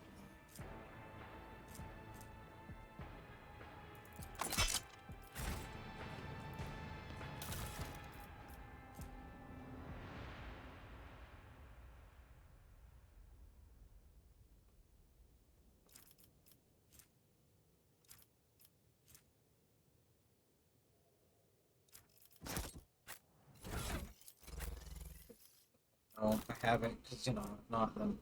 No, I haven't, because, you know, not them.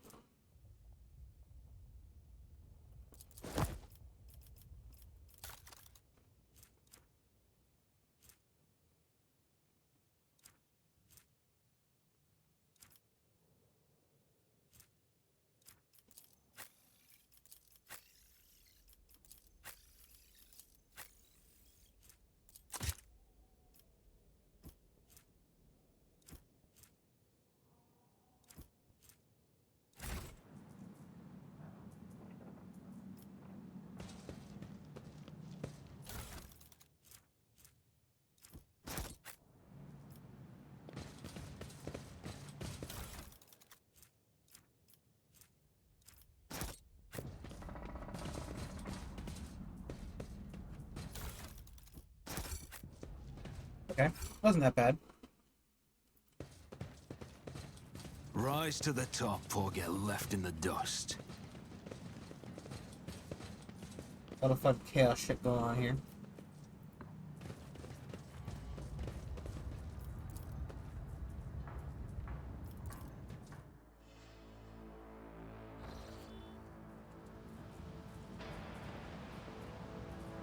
Okay, wasn't that bad. Rise to the top or get left in the dust. A lot of fun chaos shit going on here.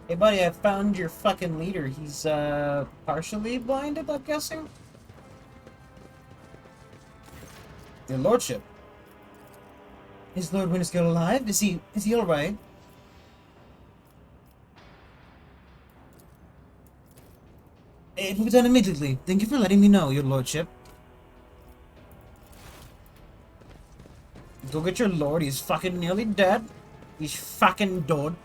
Hey buddy, I found your fucking leader. He's partially blinded, I'm guessing? Your lordship. Is Lord Winterskill alive? Is he alright? It will be done immediately. Thank you for letting me know, your lordship. Go get your lord, he's fucking nearly dead. He's fucking dead.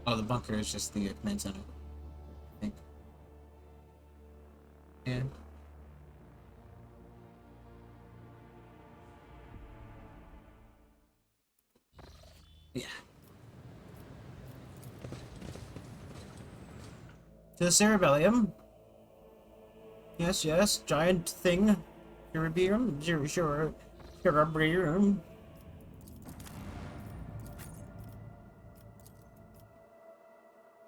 Oh, the bunker is just the command center, I think. Yeah. Yeah. To the cerebellum. Yes, yes, giant thing. Cerebellum, sure. Cerebellum.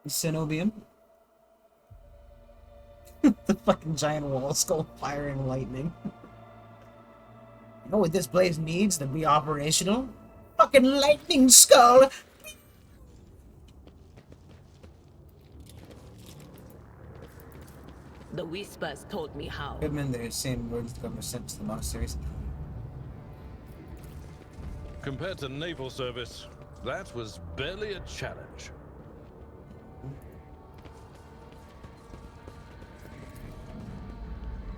Cenobium. The fucking giant wall skull firing lightning. You know what this place needs to be operational? Fucking lightning skull! The Whispers told me how. Goodman, they're saying words that were sent to the monasteries. Compared to naval service, that was barely a challenge.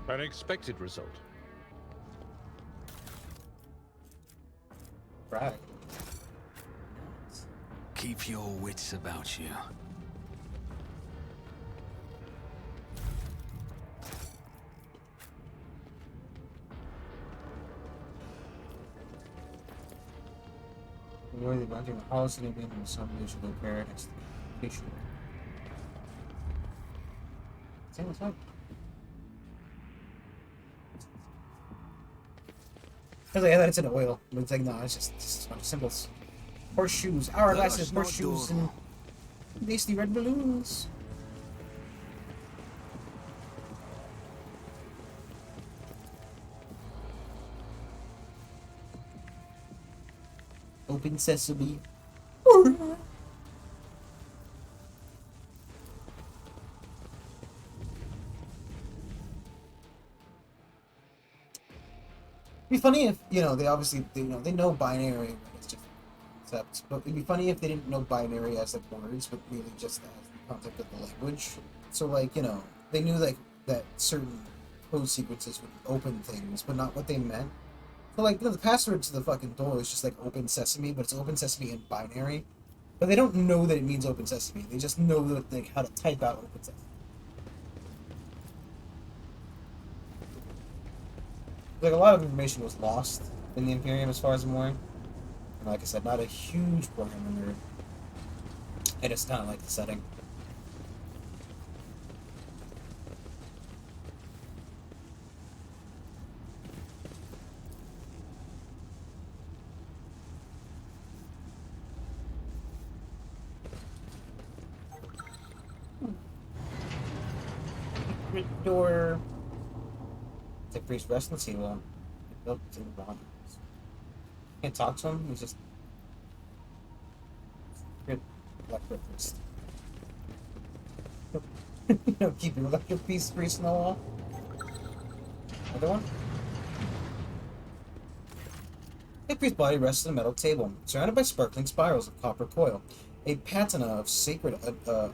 An expected result. Right. Keep your wits about you. Worthy about your house and even in some way should repair next station. Same as what? I was like, I thought it's an oil. But it's like, no, it's just a bunch of symbols. Horseshoes, hourglasses, horseshoes, and tasty red balloons. Open sesame. It'd be funny if, you know, they obviously, they know binary as different concepts, but it'd be funny if they didn't know binary as like words, but really just as the concept of the language. So like, you know, they knew like that certain code sequences would open things, but not what they meant. So like, you know, the password to the fucking door is just like open sesame, but it's open sesame in binary. But they don't know that it means open sesame. They just know that, like, how to type out open sesame. Like, a lot of information was lost in the Imperium as far as I'm aware. And like I said, not a huge Warhammer nerd. I just kind of like the setting. Door. It's a priest restless. He will built in the bond. Can't talk to him. He's just good electric priest. You don't keep your electric priest in the wall. Another one. The priest's body rests on a metal table, surrounded by sparkling spirals of copper coil. A patina of sacred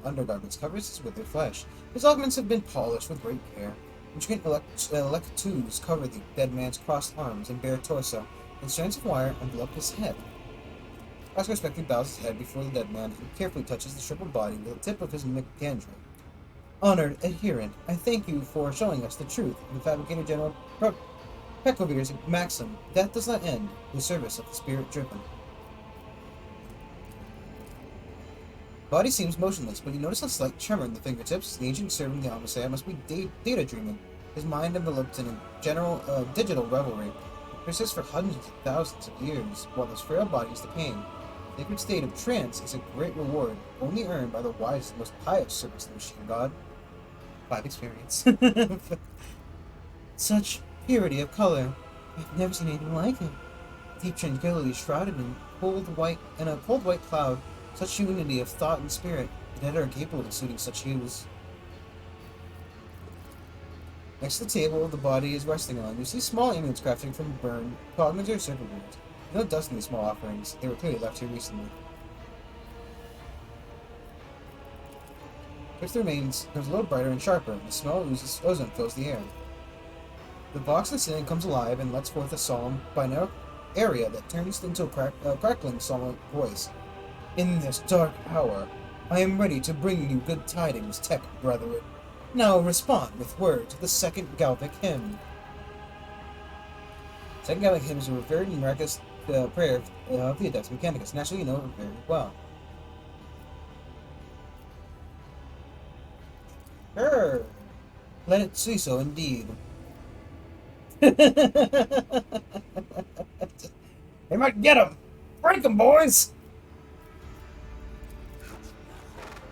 undergarments covers his withered flesh. His augments have been polished with great care. Intricate electrodes cover the dead man's crossed arms and bare torso, and strands of wire envelop his head. Oscar respectfully bows his head before the dead man and carefully touches the shriveled body with the tip of his Nicandra. Honored adherent, I thank you for showing us the truth of the Fabricator General Pekovir's maxim, death does not end the service of the spirit-driven. Body seems motionless, but you notice a slight tremor in the fingertips. The ancient servant of the Omniscient must be data dreaming, his mind enveloped in a general digital revelry. It persists for hundreds of thousands of years, while this frail body is the pain. The sacred state of trance is a great reward, only earned by the wisest and most pious service of the machine god. By experience. Such purity of color. I've never seen anything like it. Deep tranquility shrouded in a cold white cloud. Such unity of thought and spirit, the dead are capable of suiting such hues. Next to the table the body is resting on, you see small amulets crafted from burned cognates or circle boards. No dust in these small offerings, they were clearly left here recently. As the remains becomes a little brighter and sharper, and the smell of ozone fills the air. The box in the ceiling comes alive and lets forth a solemn, binaural area that turns into a crackling, solemn voice. In this dark hour, I am ready to bring you good tidings, Tech brethren. Now respond with words of the second Galvic hymn. Second Galvic hymn is a revered and miraculous prayer of the Adeptus Mechanicus. Naturally, you know it very well. Let it see so indeed. They might get him! Break him, boys!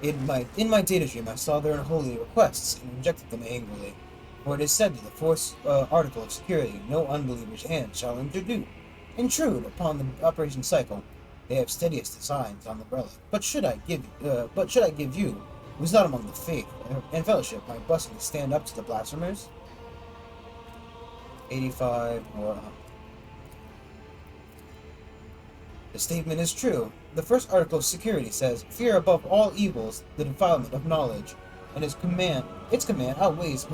In my data stream, I saw their unholy requests and rejected them angrily. For it is said to the fourth article of security, no unbeliever's hand shall intrude upon the operation cycle. They have steadiest designs on the relic. But should I give you, who is not among the faith and fellowship, my blessing to stand up to the blasphemers? 85 or The statement is true. The first article of security says, fear above all evils the defilement of knowledge, and its command outweighs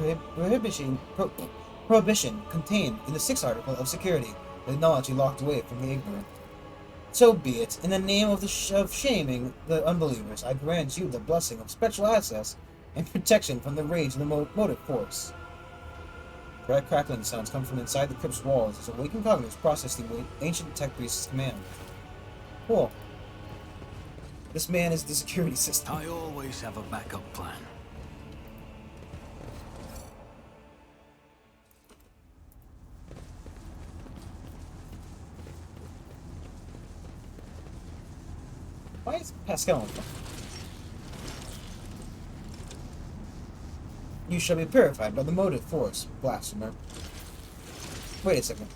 prohibition contained in the sixth article of security, the knowledge he locked away from the ignorant. So be it. In the name of shaming the unbelievers, I grant you the blessing of special access and protection from the rage of the motive force. Red crackling sounds come from inside the crypt's walls as awakened cognites process the ancient tech priest's command. Cool. This man is the security system. I always have a backup plan. Why is Pascal on fire? You shall be purified by the motive force, blasphemer. Wait a second.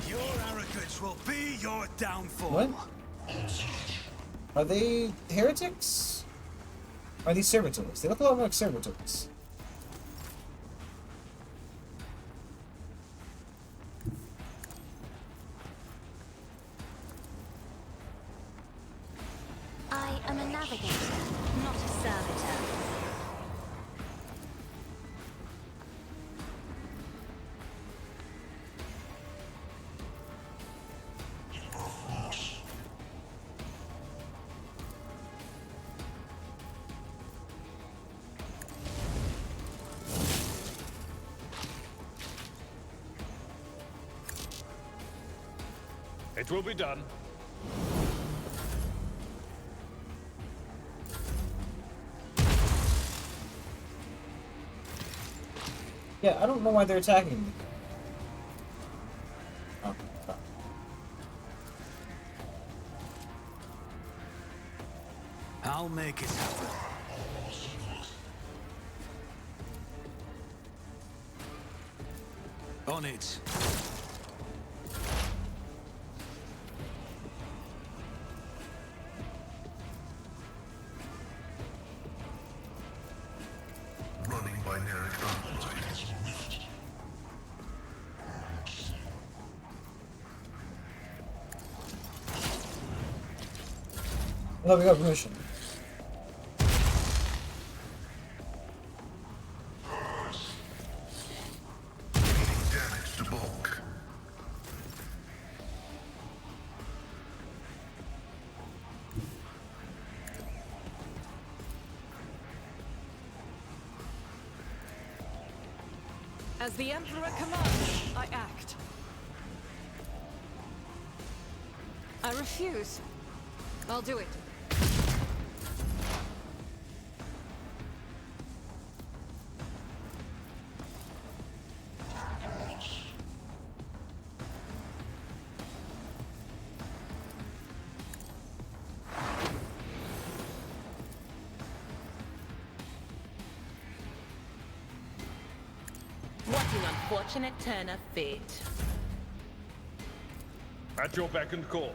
Your arrogance will be your downfall. What? Are they heretics? Are these servitors? They look a lot like servitors. I am a navigator, not a servitor. It will be done. Yeah, I don't know why they're attacking me. Oh, fuck. I'll make it happen. On it. Running binary conflict. Oh, we got permission. As the Emperor commands, I act. I refuse. I'll do it. What an unfortunate turn of fate. At your beck and call.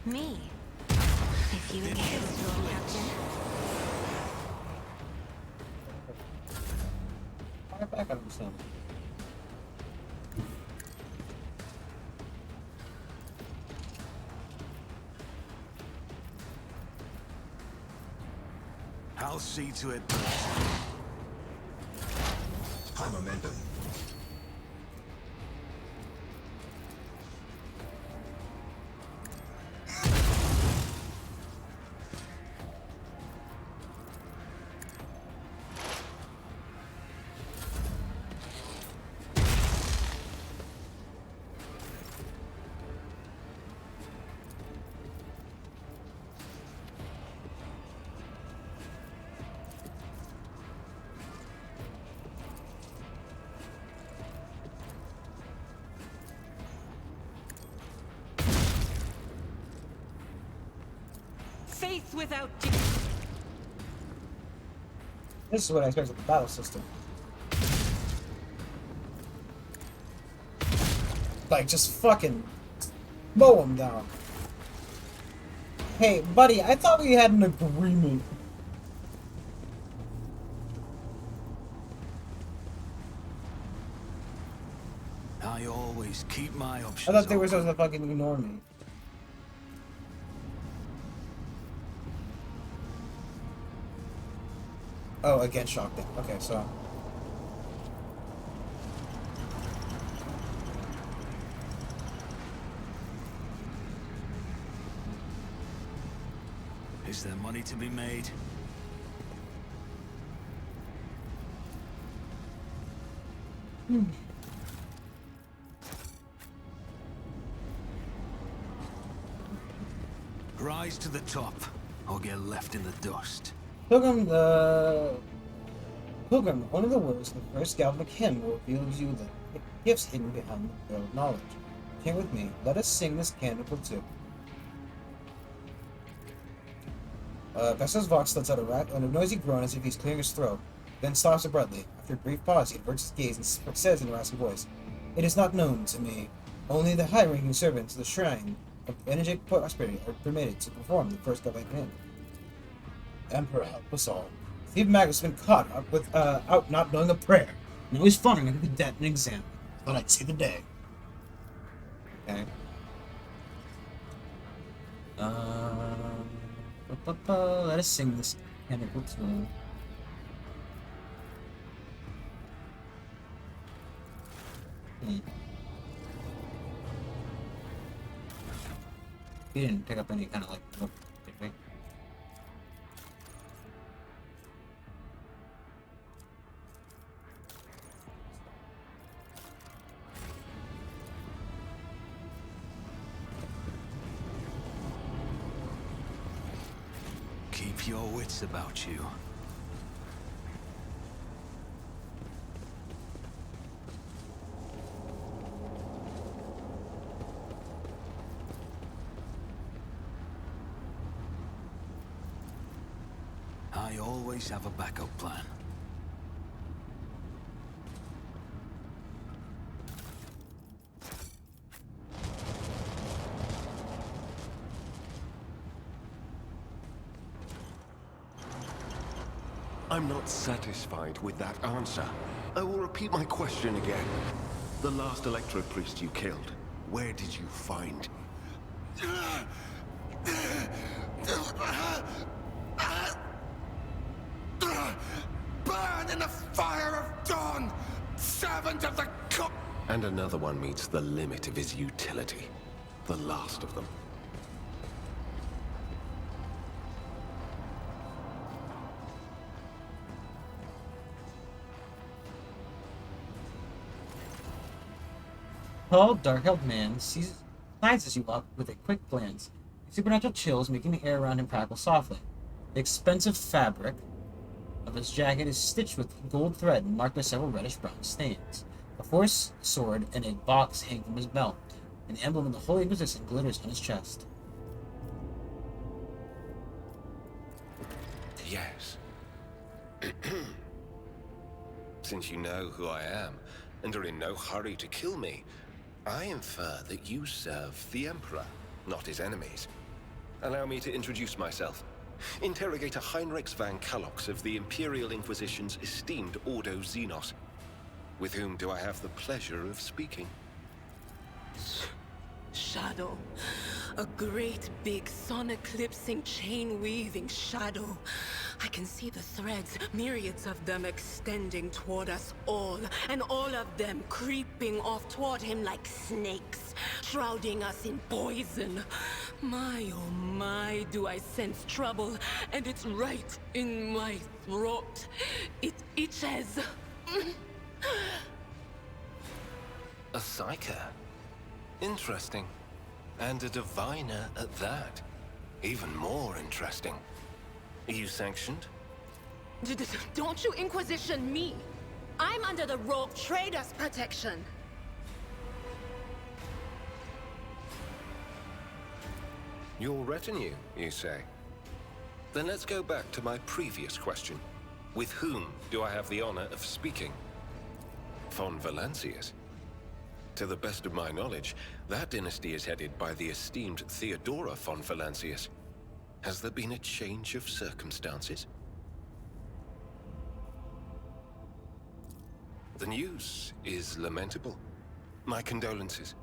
Me? If you insist, Lord Captain. Fire back on himself. I'll see to it first. High momentum. Faith without This is what I expect of the battle system. Like, just fucking mow him down. Hey, buddy, I thought we had an agreement. I always keep my options I thought they were open. supposed to fucking ignore me. Oh, again, shock them. Okay, so. Is there money to be made? Rise to the top, or get left in the dust. Pilgrim, one of the words in the first Galvanic hymn reveals you the gifts hidden behind the veil of knowledge. Came with me. Let us sing this canticle too. Besser's Vox lets out a noisy groan as if he's clearing his throat, then stops abruptly. After a brief pause, he averts his gaze and says in a raspy voice, "It is not known to me. Only the high-ranking servants of the Shrine of Energetic Prosperity are permitted to perform the first Galvanic hymn. Emperor, help us all. Steve Magnus has been caught up with out not knowing a prayer. Now he's following a cadet in an exam. Thought I'd see the day." Okay. Let us sing this canticle tune. He didn't pick up any kind of like note, did we? Keep your wits about you. I always have a backup plan. I'm not satisfied with that answer. I will repeat my question again. The last Electro Priest you killed, where did you find? Burn in the fire of dawn, servant of the co- And another one meets the limit of his utility. The last of them. Tall, dark-haired man sizes you up with a quick glance. Supernatural chills making the air around him crackle softly. The expensive fabric of his jacket is stitched with gold thread and marked by several reddish-brown stains. A force sword and a box hang from his belt, and the emblem of the Holy Inquisition glitters on his chest. Yes. Since you know who I am, and are in no hurry to kill me, I infer that you serve the Emperor, not his enemies. Allow me to introduce myself. Interrogator Heinrich van Kalox of the Imperial Inquisition's esteemed Ordo Xenos. With whom do I have the pleasure of speaking? Shadow. A great big sun-eclipsing, chain-weaving shadow. I can see the threads, myriads of them extending toward us all, and all of them creeping off toward him like snakes, shrouding us in poison. My, oh my, do I sense trouble, and it's right in my throat. It itches. A psyker. Interesting. And a diviner at that. Even more interesting. Are you sanctioned? Don't you Inquisition me! I'm under the Rogue Trader's protection! Your retinue, you say? Then let's go back to my previous question. With whom do I have the honor of speaking? Von Valancius. To the best of my knowledge, that dynasty is headed by the esteemed Theodora von Valancius. Has there been a change of circumstances? The news is lamentable. My condolences.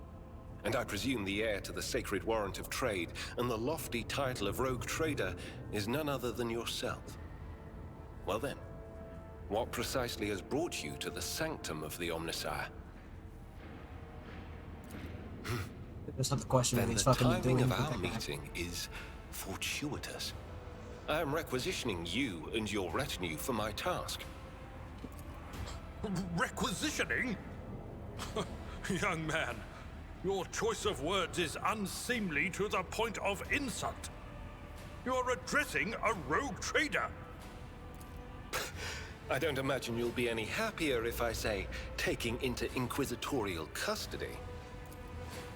And I presume the heir to the sacred warrant of trade and the lofty title of Rogue Trader is none other than yourself. Well then, what precisely has brought you to the sanctum of the Omnissiah? That's not the question. Then He's the fucking timing doing of our that guy. meeting is fortuitous. I am requisitioning you and your retinue for my task. Requisitioning? Young man, your choice of words is unseemly to the point of insult. You're addressing a rogue trader. I don't imagine you'll be any happier if I say taking into inquisitorial custody.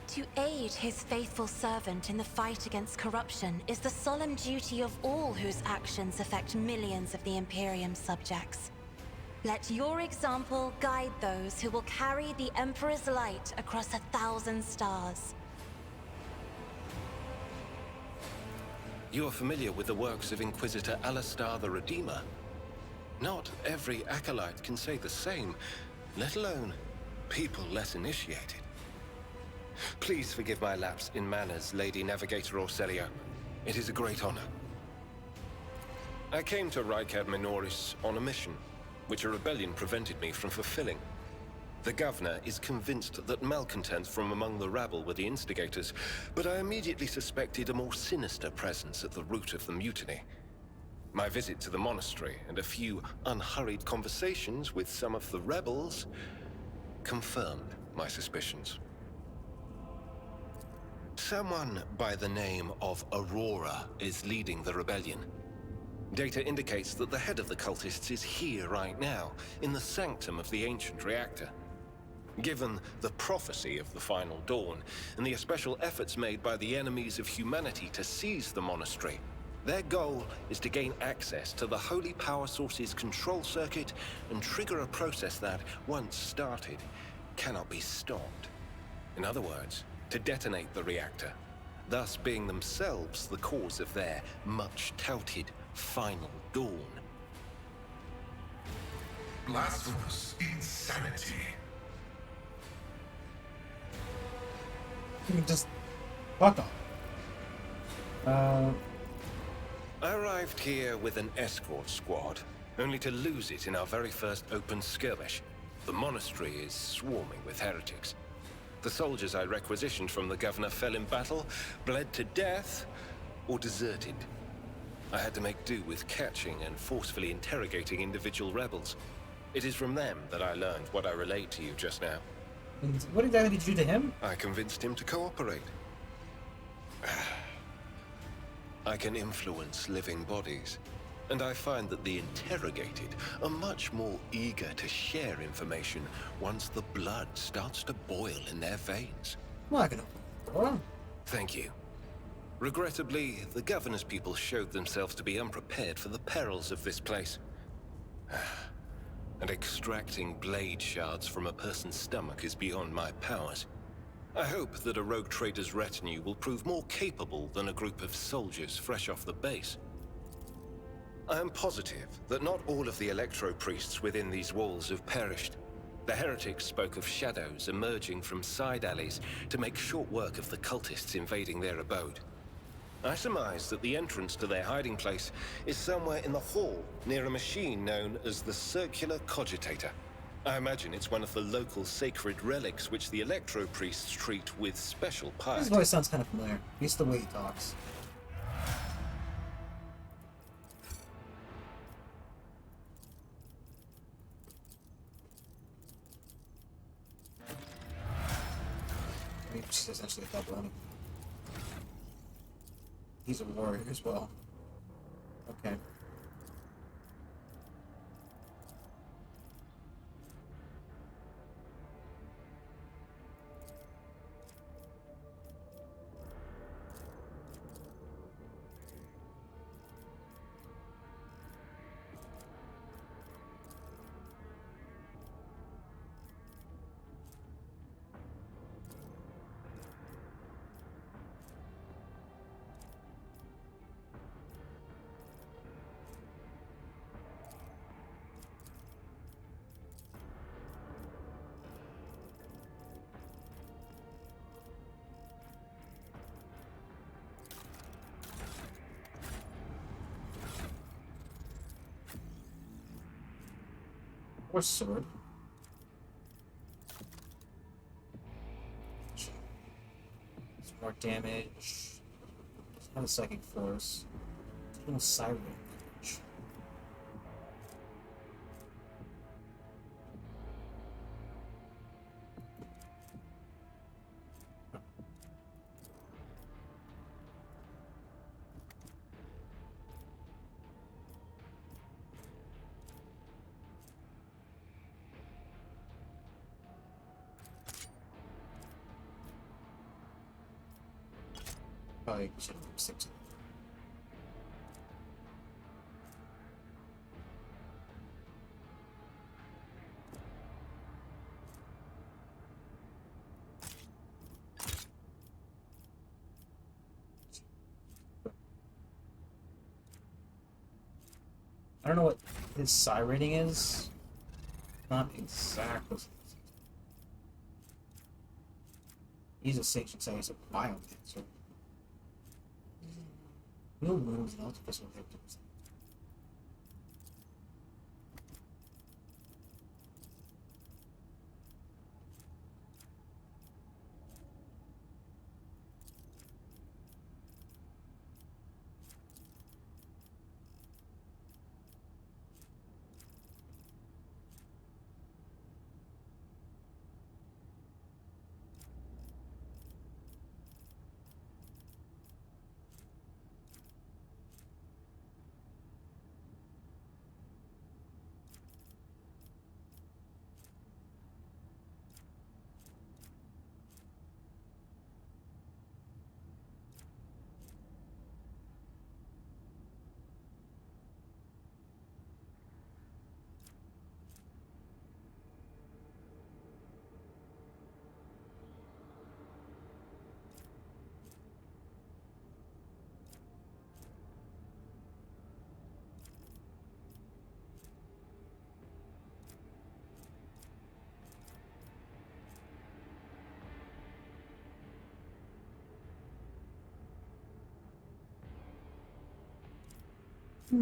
To aid his faithful servant in the fight against corruption is the solemn duty of all whose actions affect millions of the Imperium's subjects. Let your example guide those who will carry the Emperor's light across 1,000 stars. You are familiar with the works of Inquisitor Alistar the Redeemer. Not every acolyte can say the same, let alone people less initiated. Please forgive my lapse in manners, Lady Navigator Orselio. It is a great honor. I came to Rykad Minoris on a mission, which a rebellion prevented me from fulfilling. The governor is convinced that malcontents from among the rabble were the instigators, but I immediately suspected a more sinister presence at the root of the mutiny. My visit to the monastery and a few unhurried conversations with some of the rebels confirmed my suspicions. Someone by the name of Aurora is leading the rebellion. Data indicates that the head of the cultists is here right now, in the sanctum of the ancient reactor. Given the prophecy of the final dawn, and the special efforts made by the enemies of humanity to seize the monastery, their goal is to gain access to the holy power source's control circuit and trigger a process that, once started, cannot be stopped. In other words, to detonate the reactor, thus being themselves the cause of their much-touted final dawn. Blasphemous insanity. You can just fuck off. I arrived here with an escort squad, only to lose it in our very first open skirmish. The monastery is swarming with heretics. The soldiers I requisitioned from the governor fell in battle, bled to death, or deserted. I had to make do with catching and forcefully interrogating individual rebels. It is from them that I learned what I relayed to you just now. And what exactly did you do to him? I convinced him to cooperate. I can influence living bodies, and I find that the interrogated are much more eager to share information once the blood starts to boil in their veins. Well, I can open the door. Thank you. Regrettably, the governor's people showed themselves to be unprepared for the perils of this place. And extracting blade shards from a person's stomach is beyond my powers. I hope that a rogue trader's retinue will prove more capable than a group of soldiers fresh off the base. I am positive that not all of the electro-priests within these walls have perished. The heretics spoke of shadows emerging from side alleys to make short work of the cultists invading their abode. I surmise that the entrance to their hiding place is somewhere in the hall, near a machine known as the Circular Cogitator. I imagine it's one of the local sacred relics which the electro-priests treat with special His piety. voice sounds kind of familiar. At least the way he talks. I mean, she's essentially a double. He's a warrior as well. Okay. Or sword. Some more damage. It's not a psychic force. It's a little siren damage. Probably should have stick to. I don't know what his psi rating is. Not exactly. He's a sage, so he's a biomancer. No moves and artificial victims. Why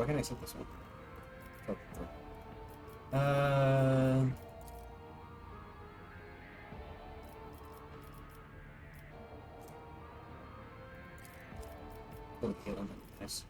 can't I set this one? Oh, okay, nice.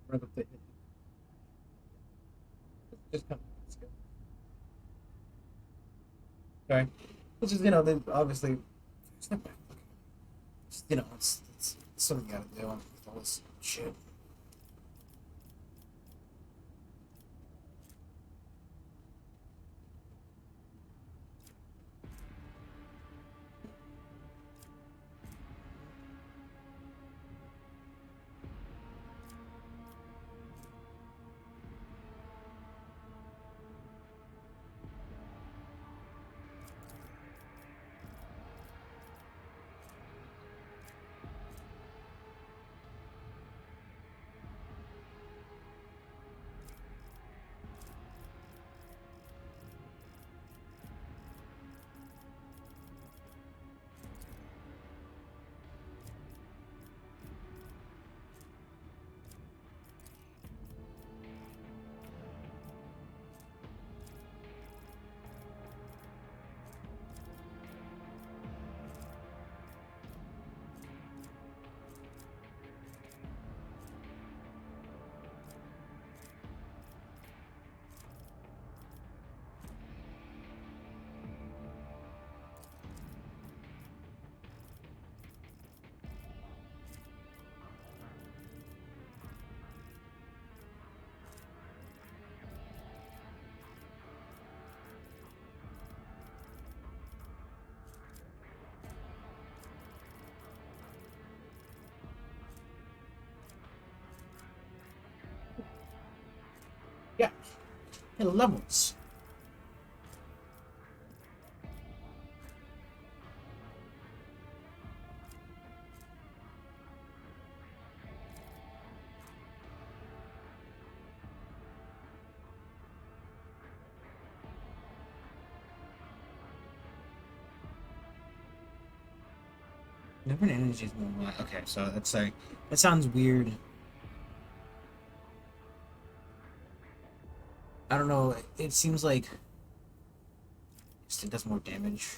Rather than just come. Sorry. Which is, they obviously, it's not bad. It's something you gotta do with all this shit. Yeah. Hey, levels. Different energies more. Okay, so that's like that sounds weird. I don't know. It seems like it does more damage.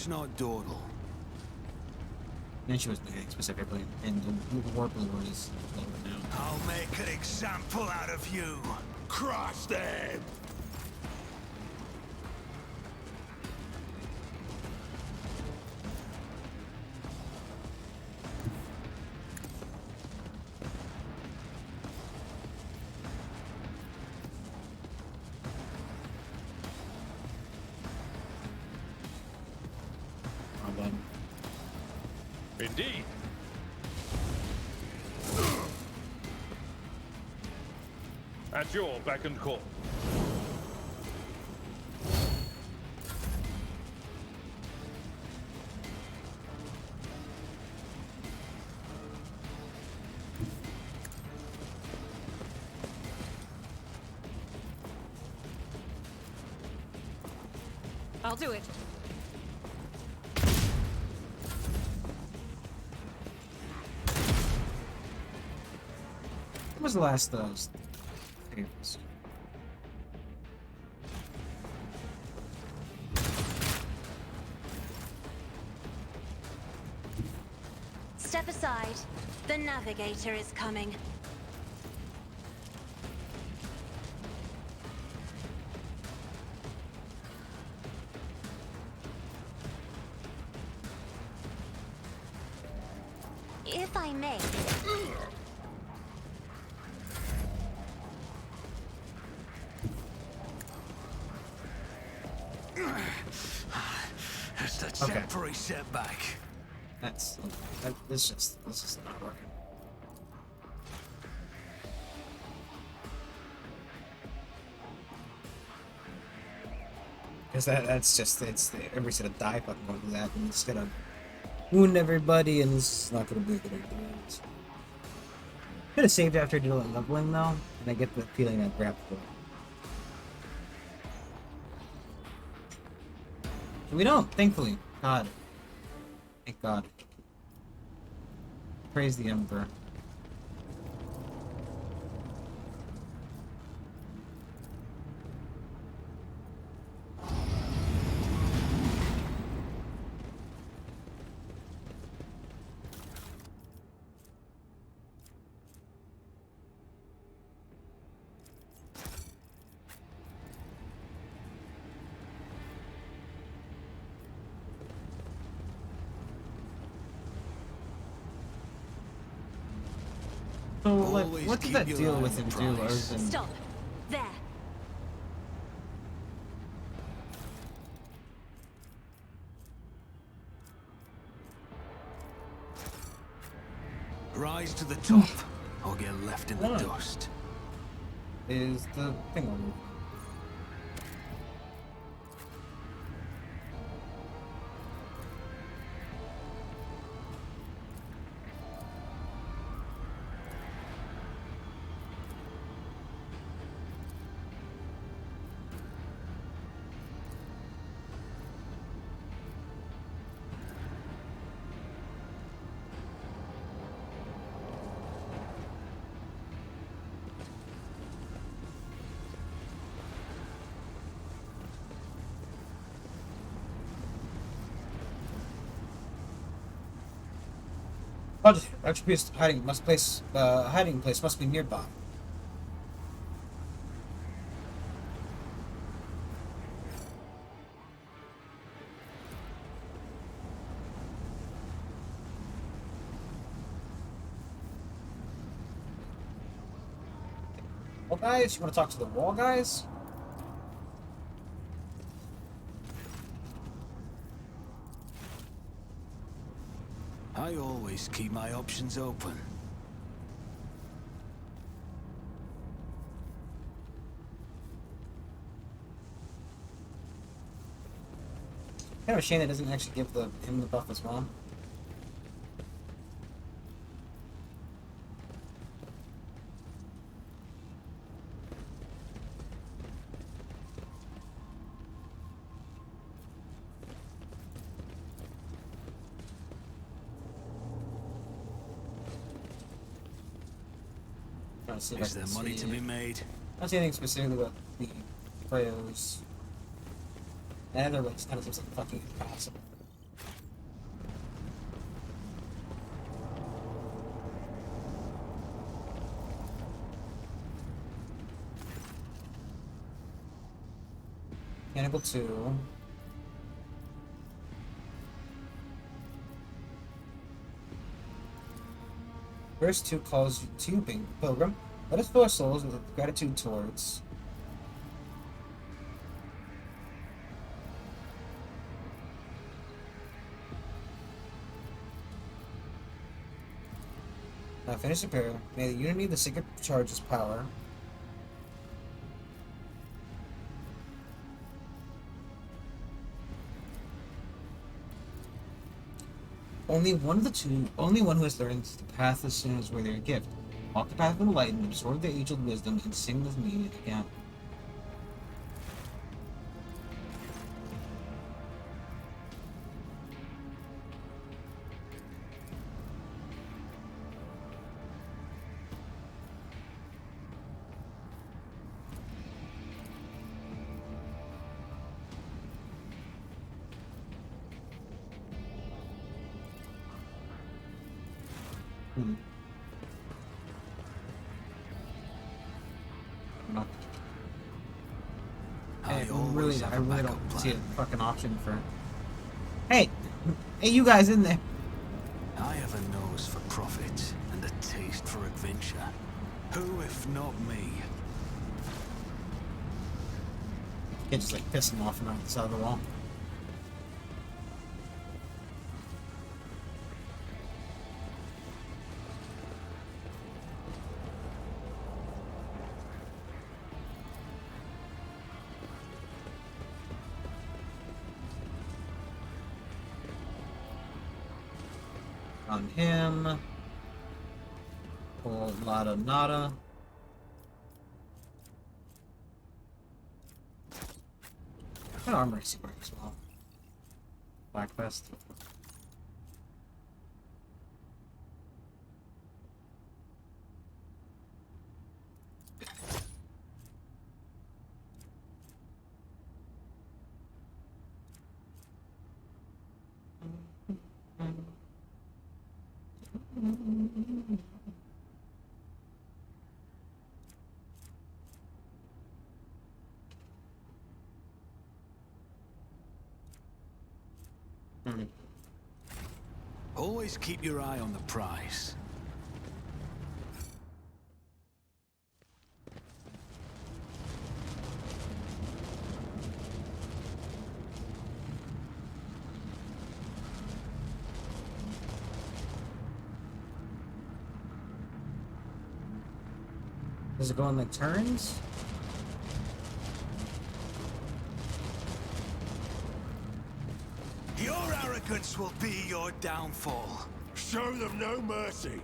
Not dawdle. And she was looking specifically, and the warp lord is lower now. I'll make an example out of you. Crush them! Indeed. At your beck and call. I'll do it. What was the last tables? Step aside. The navigator is coming. If I may. Just a Okay. temporary setback. This is not working. Because it's every set of die fucking going to that, and it's gonna wound everybody, and it's not gonna be a good idea. Could have saved after I did all that leveling though, and I get the feeling that grabbed for it. We don't, thankfully. God. Thank God. Praise the Emperor. So, like, Always what did keep that your deal eye with on him the do, other prize. than... Stop. There. Rise to the top, or get left in the What? dust. Is the thing on? Attributes hiding place must be nearby. Wall guys? You want to talk to the wall guys? I always keep my options open. Kind of a shame that doesn't actually give him the buff as well. Trying to see if I Is can there money see- to be made? I don't see anything specifically about the players. And they're like, kind of seems like fucking impossible. Mechanical 2. Verse 2 calls you to being pilgrim. Let us fill our souls with gratitude towards. Now finish repair. May the unity of the sacred charge's power. Only one who has learned the path as soon as worthy a gift. Walk the path of the light and absorb the age-old wisdom and sing with me again. I really don't see a fucking option for. Hey, you guys in there? I have a nose for profit and a taste for adventure. Who, if not me? Can't just like piss him off and knock this out of the wall. On him. Whole lot of nada. What armor is he wearing as well? Black vest. Always keep your eye on the prize. Does it go on like turns? Your arrogance will be your downfall. Show them no mercy.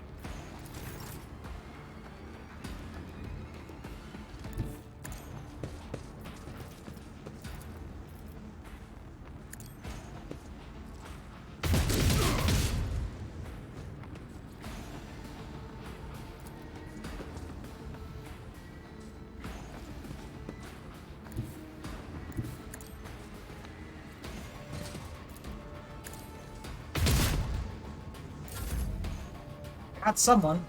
Got someone.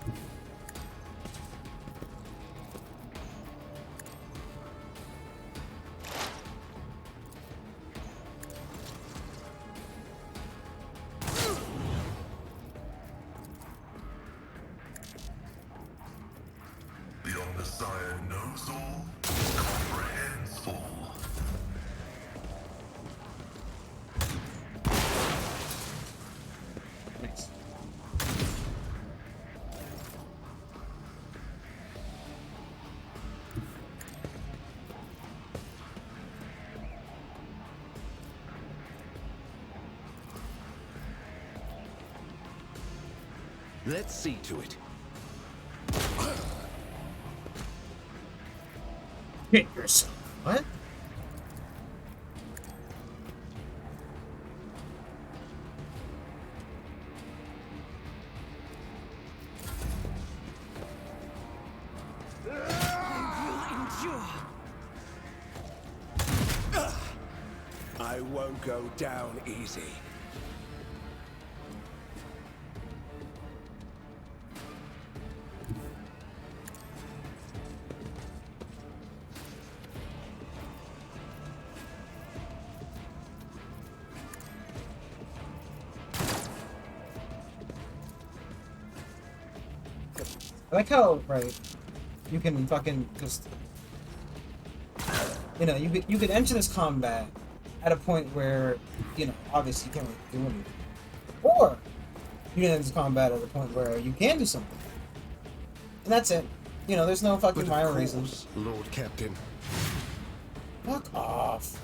The Omnissiah knows all, comprehends all. Nice. Let's see to it. Hit yourself. What? I won't go down easy. I like how, right, you can fucking just, you know, you could enter this combat at a point where, you know, obviously you can't really do anything. Or you can enter this combat at a point where you can do something. And that's it. You know, there's no fucking But rhyme or of reason. course, Lord Captain. Fuck off.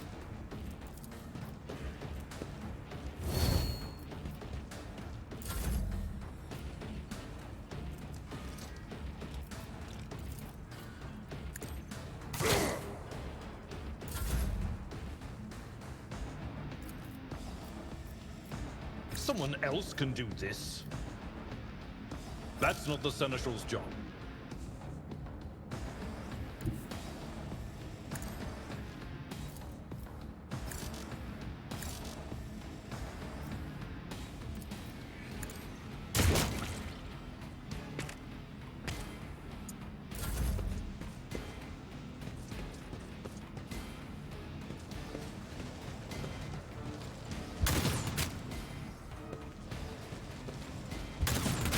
Someone else can do this. That's not the Seneschal's job.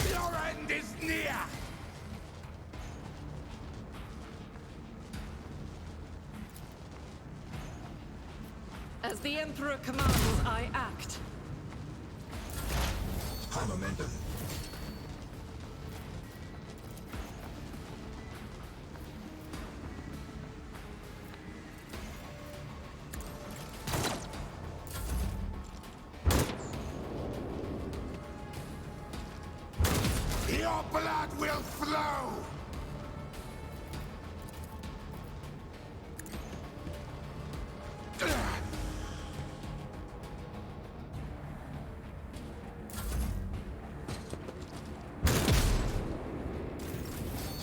Your end is near! As the Emperor commands, I act. High momentum. Your blood will flow!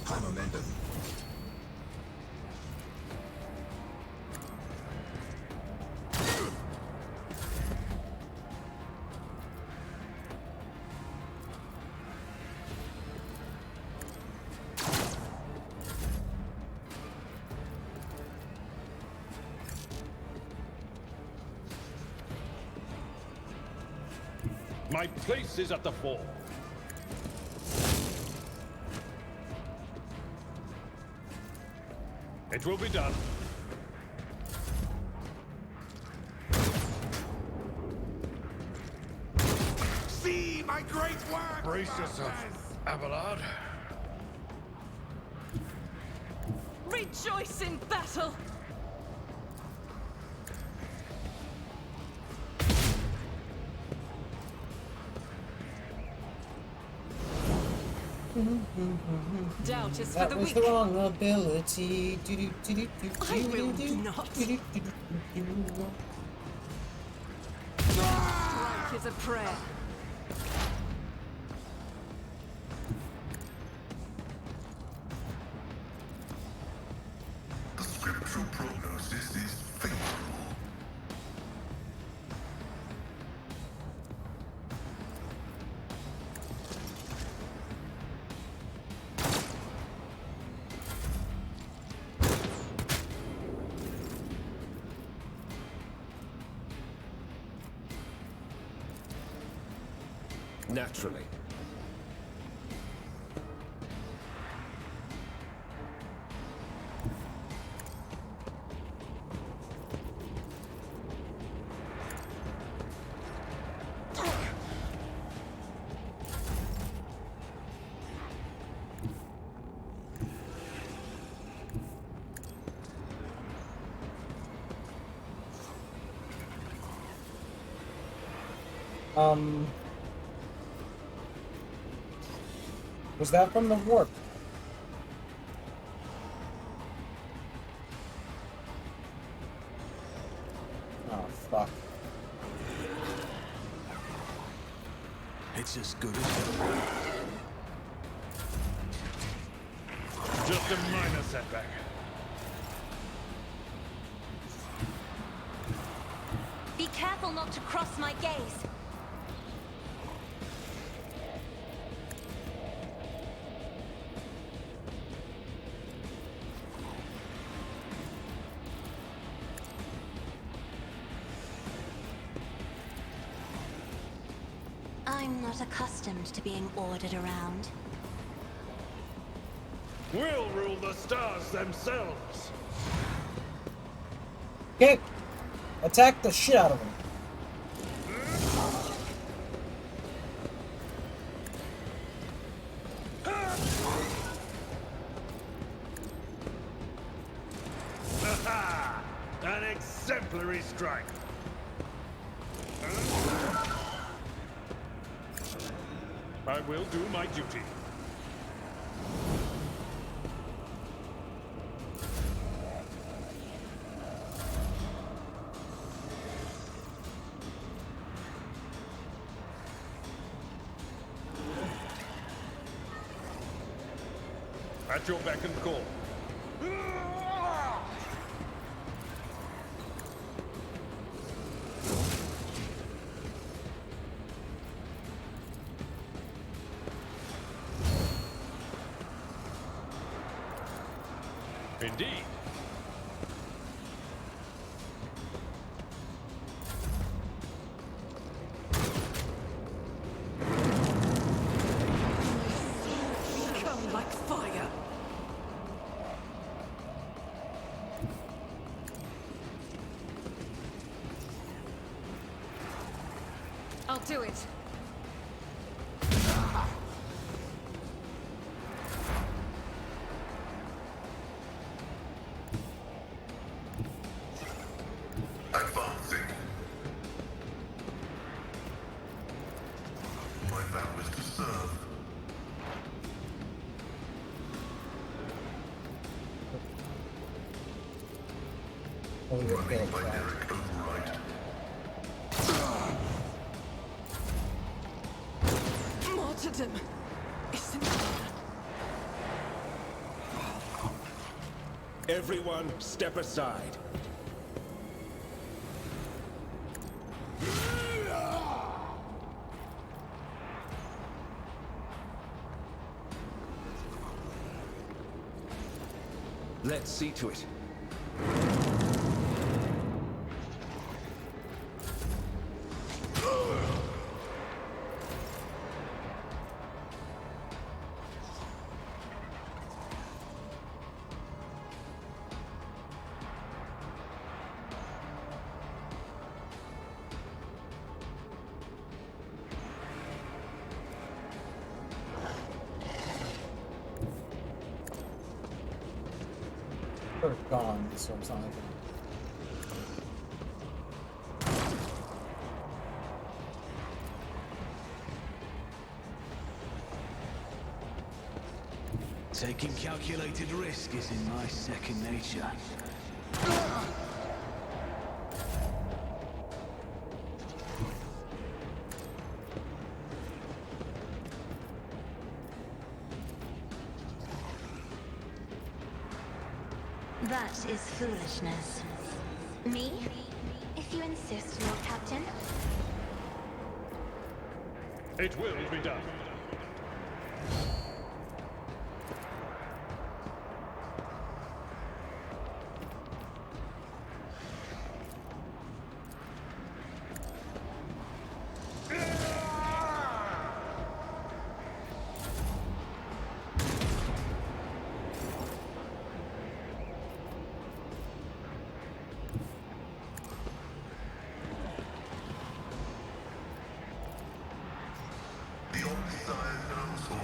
High momentum. My place is at the fore. It will be done. See my great work! Brace yourself, Abelard. Rejoice in battle! Doubt is for That the was weak. the wrong ability. I will not. Strike is a prayer. The scriptural prognosis is favorable. Naturally. Was that from the warp? Oh, fuck. It's as good as done. Just a minor setback. Be careful not to cross my gaze. I'm not accustomed to being ordered around. We'll rule the stars themselves. Okay. Attack the shit out of him. Victory strike. I will do my duty. At your beck and call. Indeed. Come like fire. I'll do it. Advancing. My vow is to serve. Running by Derek override. Martyrdom. Isn't Everyone, step aside. Let's see to it. They're gone, so it's not like Taking calculated risk is in my second nature. That is foolishness. Me? If you insist, Lord Captain. It will be done. The Omniscient knows all,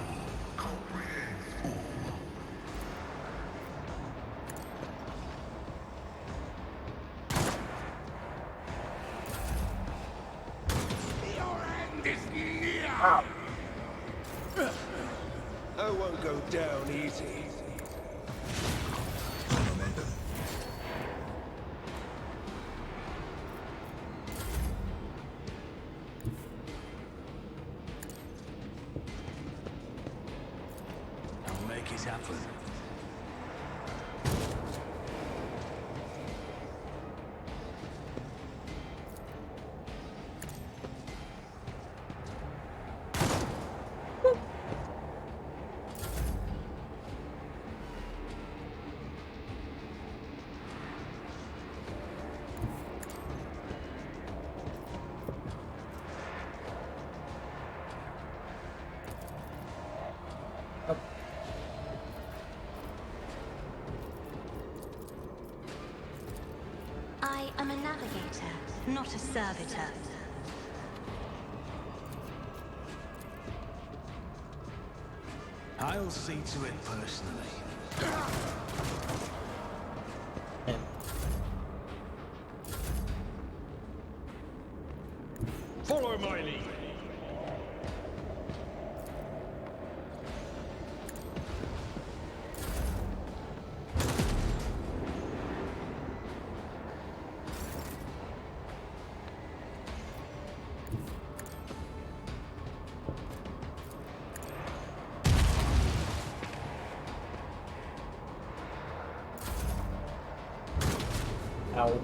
comprehends all. Your end is near! I won't go down easy. Momentum. I'll make it happen. I am a navigator, not a servitor. I'll see to it personally. Follow my lead. Ow.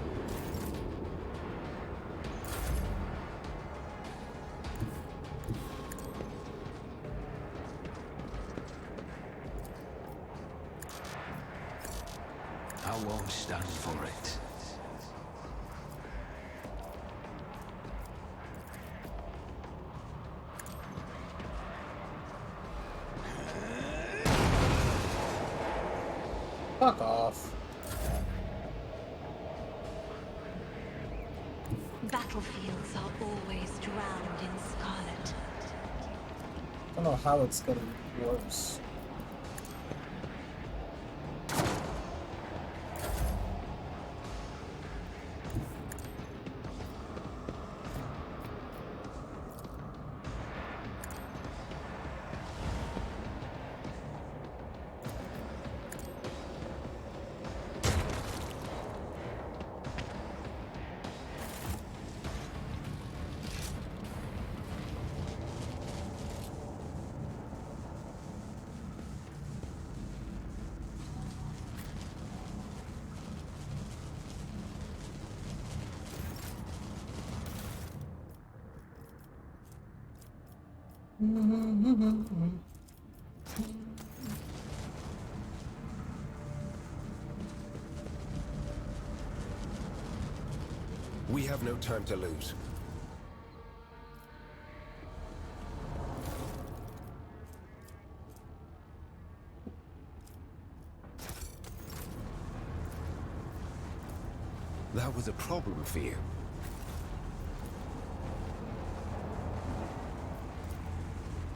I won't stand for it. Fuck off. Battlefields are always drowned in scarlet. I don't know how it's getting worse. We have no time to lose. That was a problem for you.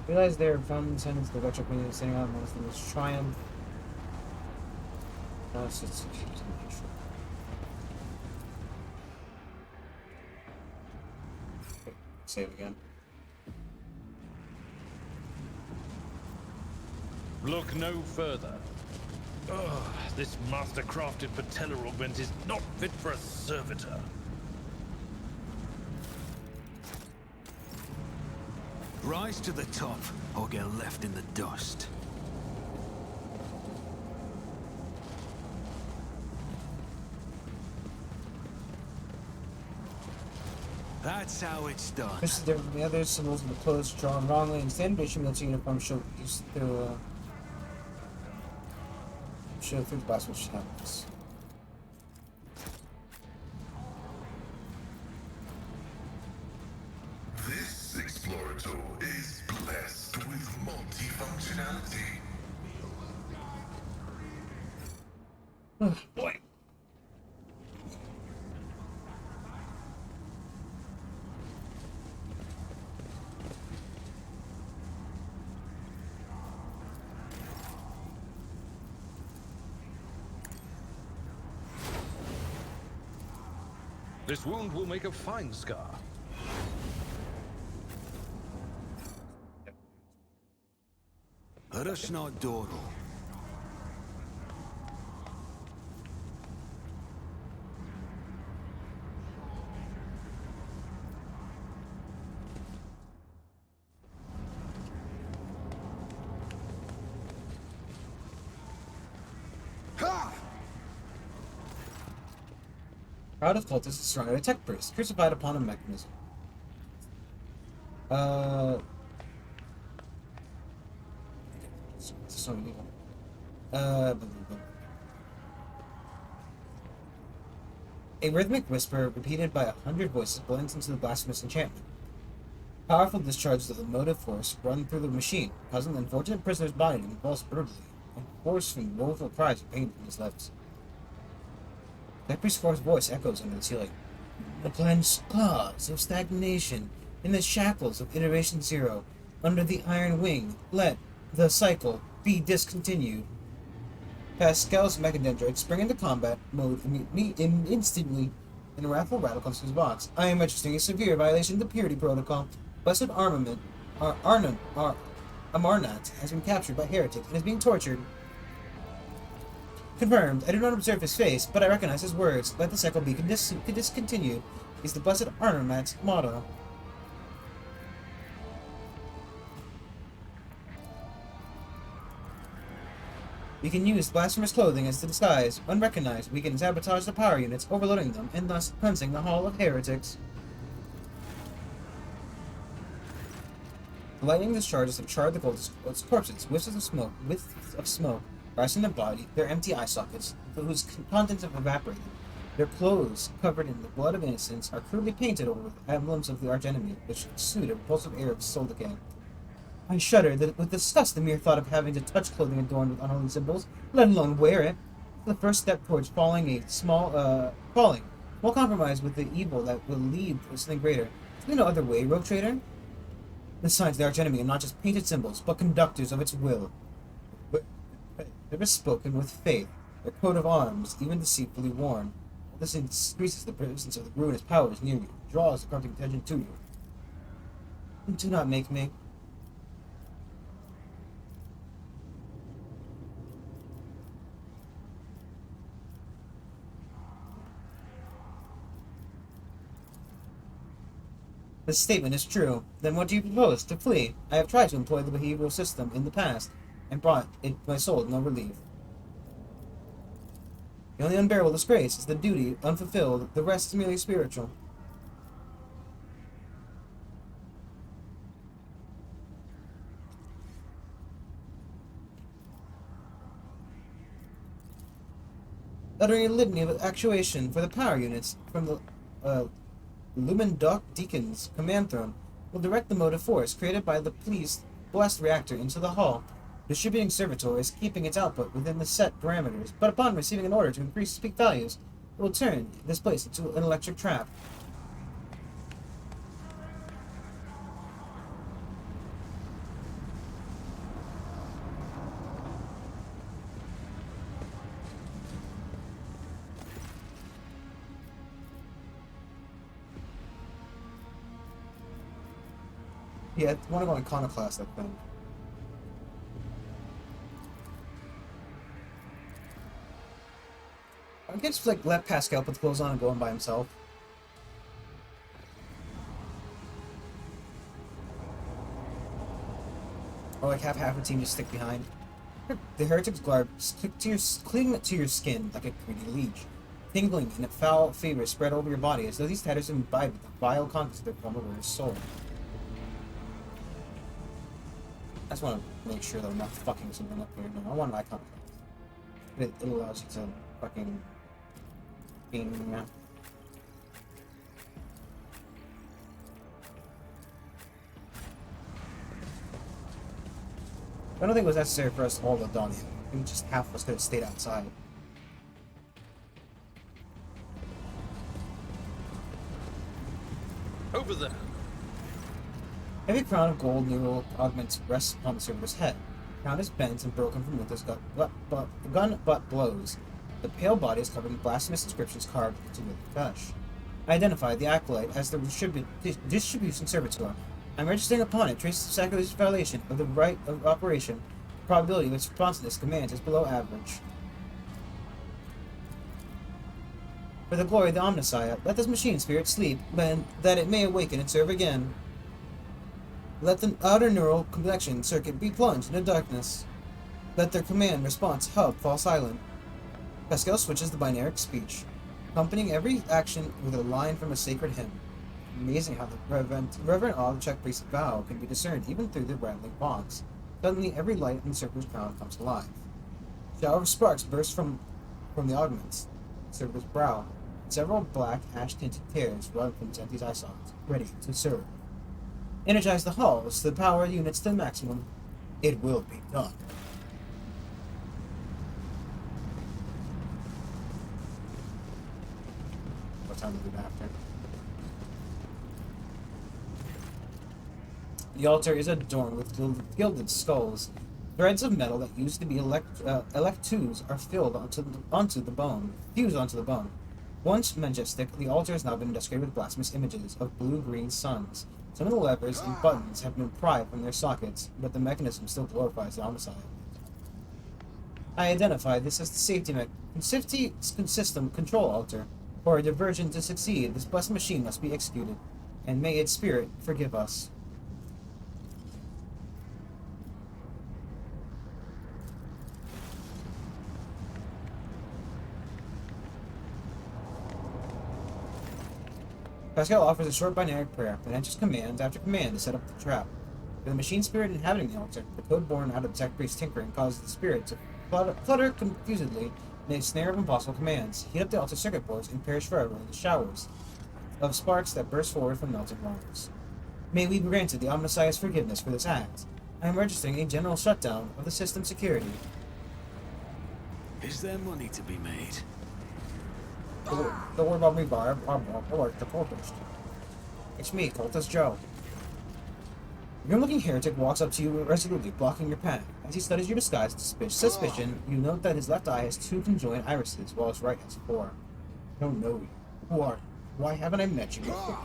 Realize their fun sentence the retro queen is sitting out most of this triumph. No, it's just save again. Look no further. Ugh, this master-crafted patella augment is not fit for a servitor. Rise to the top, or get left in the dust. That's how it's done. This is different from the other symbols of the clothes drawn wrongly and standard issue military uniform show used to show through the box which happens. This Explorator is blessed with multifunctionality. Oh boy. This wound will make a fine scar. Let us not dawdle. Crowd of cultists is surrounded a tech priest, crucified upon a mechanism. So many people. Blah, blah, blah. A rhythmic whisper repeated by 100 voices blends into the blasphemous enchantment. Powerful discharges of the motive force run through the machine, causing the unfortunate prisoner's body to convulse brutally, and forcing woeful cries of pain from his lips. That priest's hoarse voice echoes under the ceiling. The planet's claws of stagnation, in the shackles of Iteration Zero, under the Iron Wing, let the cycle be discontinued. Pascal's mechadendroids spring into combat mode instantly, and a wrathful rattle comes from his box. I am registering a severe violation of the purity protocol. Blessed Armament, Amarnat has been captured by heretics and is being tortured. Confirmed. I do not observe his face, but I recognize his words. Let the cycle be discontinued is the Blessed Armamant's motto. We can use blasphemous clothing as the disguise. Unrecognized, we can sabotage the power units, overloading them, and thus cleansing the Hall of Heretics. The lightning discharges have charred the gold's corpses, whiffs of smoke rise from their body, their empty eye sockets, whose contents have evaporated. Their clothes, covered in the blood of innocents, are crudely painted over with emblems of the archenemy, which exude a repulsive air of soul decay. I shudder with disgust the mere thought of having to touch clothing adorned with unholy symbols, let alone wear it. The first step towards falling small compromise with the evil that will lead to something greater. Is there no other way, rogue trader? The signs of the archenemy are not just painted symbols, but conductors of its will. Never spoken with faith, their coat of arms, even deceitfully worn. This increases the presence of the ruinous powers near you, draws the corrupting attention to you. Do not make me. This statement is true. Then what do you propose? To flee? I have tried to employ the behavioral system in the past, and brought my soul no relief. The only unbearable disgrace is the duty unfulfilled, the rest is merely spiritual. Uttering a litany of actuation for the power units from the Lumen Deacon's command throne will direct the motive force created by the pleased blast reactor into the hull. Distributing servitor is keeping its output within the set parameters, but upon receiving an order to increase its peak values, it will turn this place into an electric trap. Yeah, I want to go iconoclast that thing. I can just like let Pascal put the clothes on and go in by himself. Or like have half a team just stick behind. The heretic's garb cling to your skin like a greedy leech, tingling in a foul fever spread over your body as though these tatters imbibe with the vile contents of their former wearer's soul. I just want to make sure that I'm not fucking something up here. No, I want an icon. It allows you to fucking... I don't think it was necessary for us all to don it. I think just half of us could have stayed outside. Over there. Heavy crown of gold neural augments rests upon the server's head. The crown is bent and broken from Luther's gun butt blows. The pale body is covered in blasphemous inscriptions carved into the flesh. I identify the acolyte as the distribution servitor. I'm registering upon it traces of sacrilegious violation of the right of operation. The probability of its responsiveness to commands is below average. For the glory of the Omnissiah, let this machine spirit sleep, that it may awaken and serve again. Let the outer neural connection circuit be plunged into darkness. Let their command response hub fall silent. Pascal switches the binaric speech, accompanying every action with a line from a sacred hymn. Amazing how the reverent awe of the check priest's vow can be discerned even through the rattling box. Suddenly, every light in the server's crown comes alive. A shower of sparks bursts from the augments, the server's brow, and several black, ash-tinted tears run from its empty eye sockets, ready to serve. Energize the halls to the power units to the maximum. It will be done. What time is it after? The altar is adorned with gilded skulls. Threads of metal that used to be electus are filled onto the bone. Fused onto the bone. Once majestic, the altar has now been decorated with blasphemous images of blue-green suns. Some of the levers and buttons have been pried from their sockets, but the mechanism still glorifies the homicide. I identify this as the safety system control altar. For a diversion to succeed, this blessed machine must be executed, and may its spirit forgive us. Pascal offers a short binary prayer, then enters command after command to set up the trap. For the machine spirit inhabiting the altar, the code born out of the tech priest's tinkering causes the spirit to flutter confusedly in a snare of impossible commands. Heat up the altar circuit boards and perish forever in the showers of sparks that burst forward from melted wires. May we be granted the Omnissiah's forgiveness for this act. I am registering a general shutdown of the system's security. Is there money to be made? Don't worry about me, Barb. I'm the cultist. It's me, Cultist Joe. A grim-looking heretic walks up to you resolutely, blocking your path. As he studies your disguise with suspicion, you note that his left eye has 2 conjoined irises, while his right has 4. I don't know you. Who are you? Why haven't I met you before?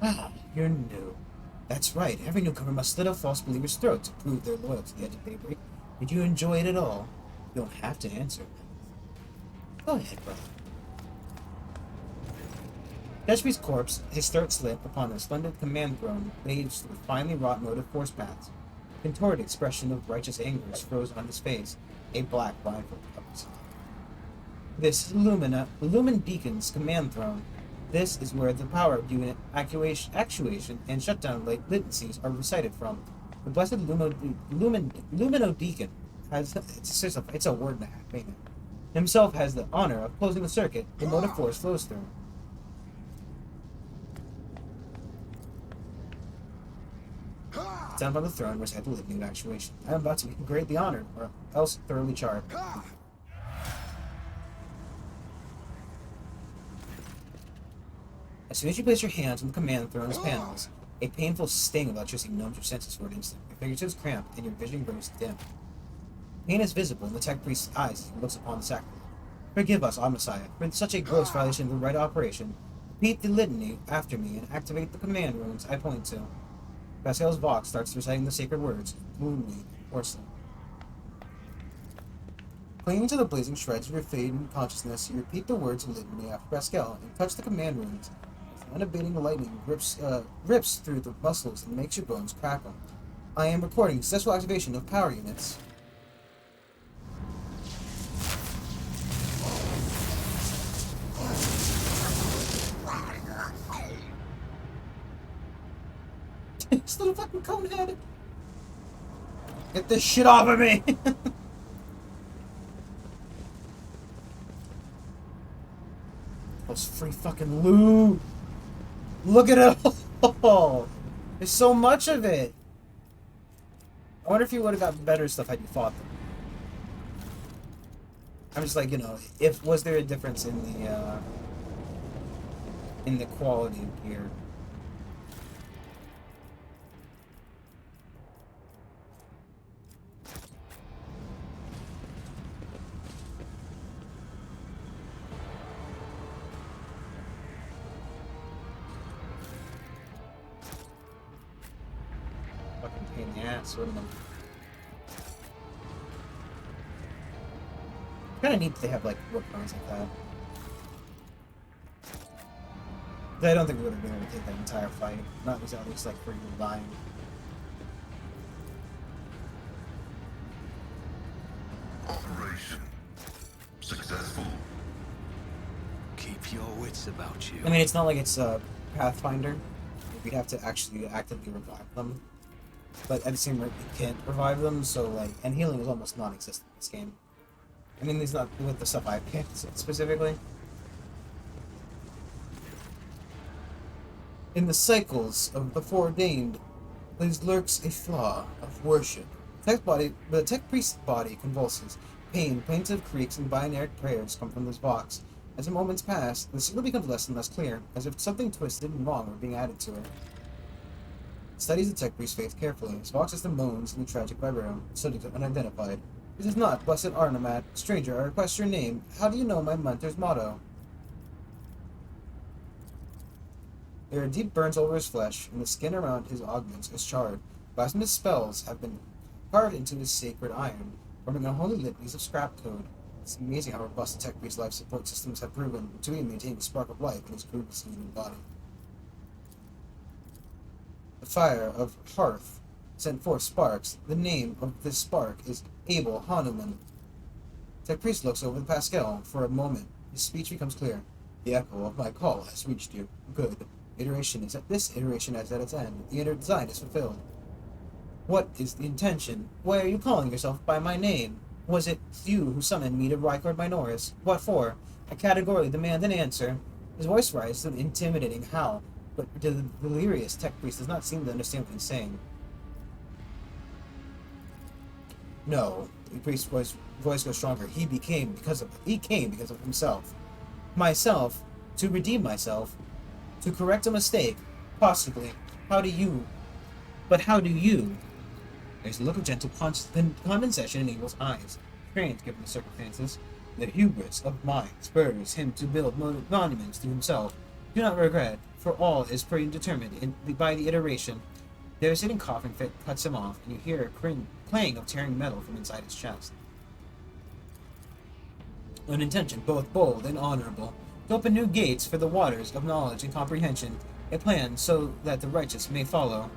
Ah, you're new. That's right, every newcomer must slit a false believer's throat to prove their loyalty to the edge of daybreak. Did you enjoy it at all? You don't have to answer. Go ahead, brother. Deshby's corpse, his throat slit upon a splendid command throne, waves with finely wrought motive force paths. A contorted expression of righteous anger is frozen on his face, a black blindfold covers him. This Lumen Deacon's command throne. This is where the power of unit actuation and shutdown latencies are recited from. The blessed Lumino Deacon has it's a word and a half, ain't it? Himself has the honor of closing the circuit the motive force flows through. Down on the throne recite the litany of actuation. I am about to be greatly honored, or else thoroughly charred. As soon as you place your hands on the command throne's panels, a painful sting of electricity numbs your senses for an instant. Your fingertips cramp and your vision grows dim. Pain is visible in the tech priest's eyes as he looks upon the sacrament. Forgive us, Omnissiah, for such a gross violation of the right operation. Repeat the litany after me and activate the command runes I point to. Pascal's Vox starts reciting the sacred words, moonly, hoarsely. Clinging to the blazing shreds of your fading consciousness, you repeat the words of litany after Pascal and touch the command runes. Unabating lightning rips through the muscles and makes your bones crackle. I am recording successful activation of power units. This little fucking conehead! Get this shit off of me! Those free fucking loot! Look at it all! There's so much of it! I wonder if you would have got better stuff had you fought them. I'm just like, you know, was there a difference in the quality of gear? Fucking pain in the ass, wouldn't it? Kinda neat that they have like work runs like that. But I don't think we would have been able to take that entire fight. Not at least like for you dying. Operation successful. Keep your wits about you. I mean, it's not like it's a Pathfinder. We'd have to actually actively revive them. But at the same rate, we can't revive them, so like, and healing is almost non-existent in this game. I mean, it's not with the stuff I picked specifically. In the cycles of the foreordained, there lurks a flaw of worship. The tech priest's body convulses. Pain, plaintive creaks, and binary prayers come from this box. As the moments pass, the signal becomes less and less clear, as if something twisted and wrong were being added to it. Studies the tech priest's faith carefully, as Vox the moans in the tragic vibrato, subject unidentified. It is not, blessed Arnamat. Stranger, I request your name. How do you know my mentor's motto? There are deep burns over his flesh, and the skin around his augments is charred. Blasphemous spells have been carved into his sacred iron, forming unholy litanies of scrap code. It's amazing how robust the tech priest's life support systems have proven to maintain the spark of life in his crude human body. The fire of Hearth sent forth sparks. The name of this spark is Abel Hanuman. Tech priest looks over the Pascal for a moment. His speech becomes clear. The echo of my call has reached you. Good. This iteration is at its end. The inner design is fulfilled. What is the intention? Why are you calling yourself by my name? Was it you who summoned me to Rykord Minoris? What for? I categorically demand an answer. His voice rises to an intimidating howl, but the delirious tech priest does not seem to understand what he's saying. No, the priest's voice goes stronger. He came because of himself. Myself, to redeem myself, to correct a mistake, possibly. How do you? There's a look of gentle condescension in Abel's eyes. Strange, given the circumstances. The hubris of mind spurs him to build monuments to himself. Do not regret, for all is predetermined by the iteration. Their sitting coughing fit cuts him off, and you hear a clang of tearing metal from inside his chest. An intention both bold and honorable, to open new gates for the waters of knowledge and comprehension, a plan so that the righteous may follow,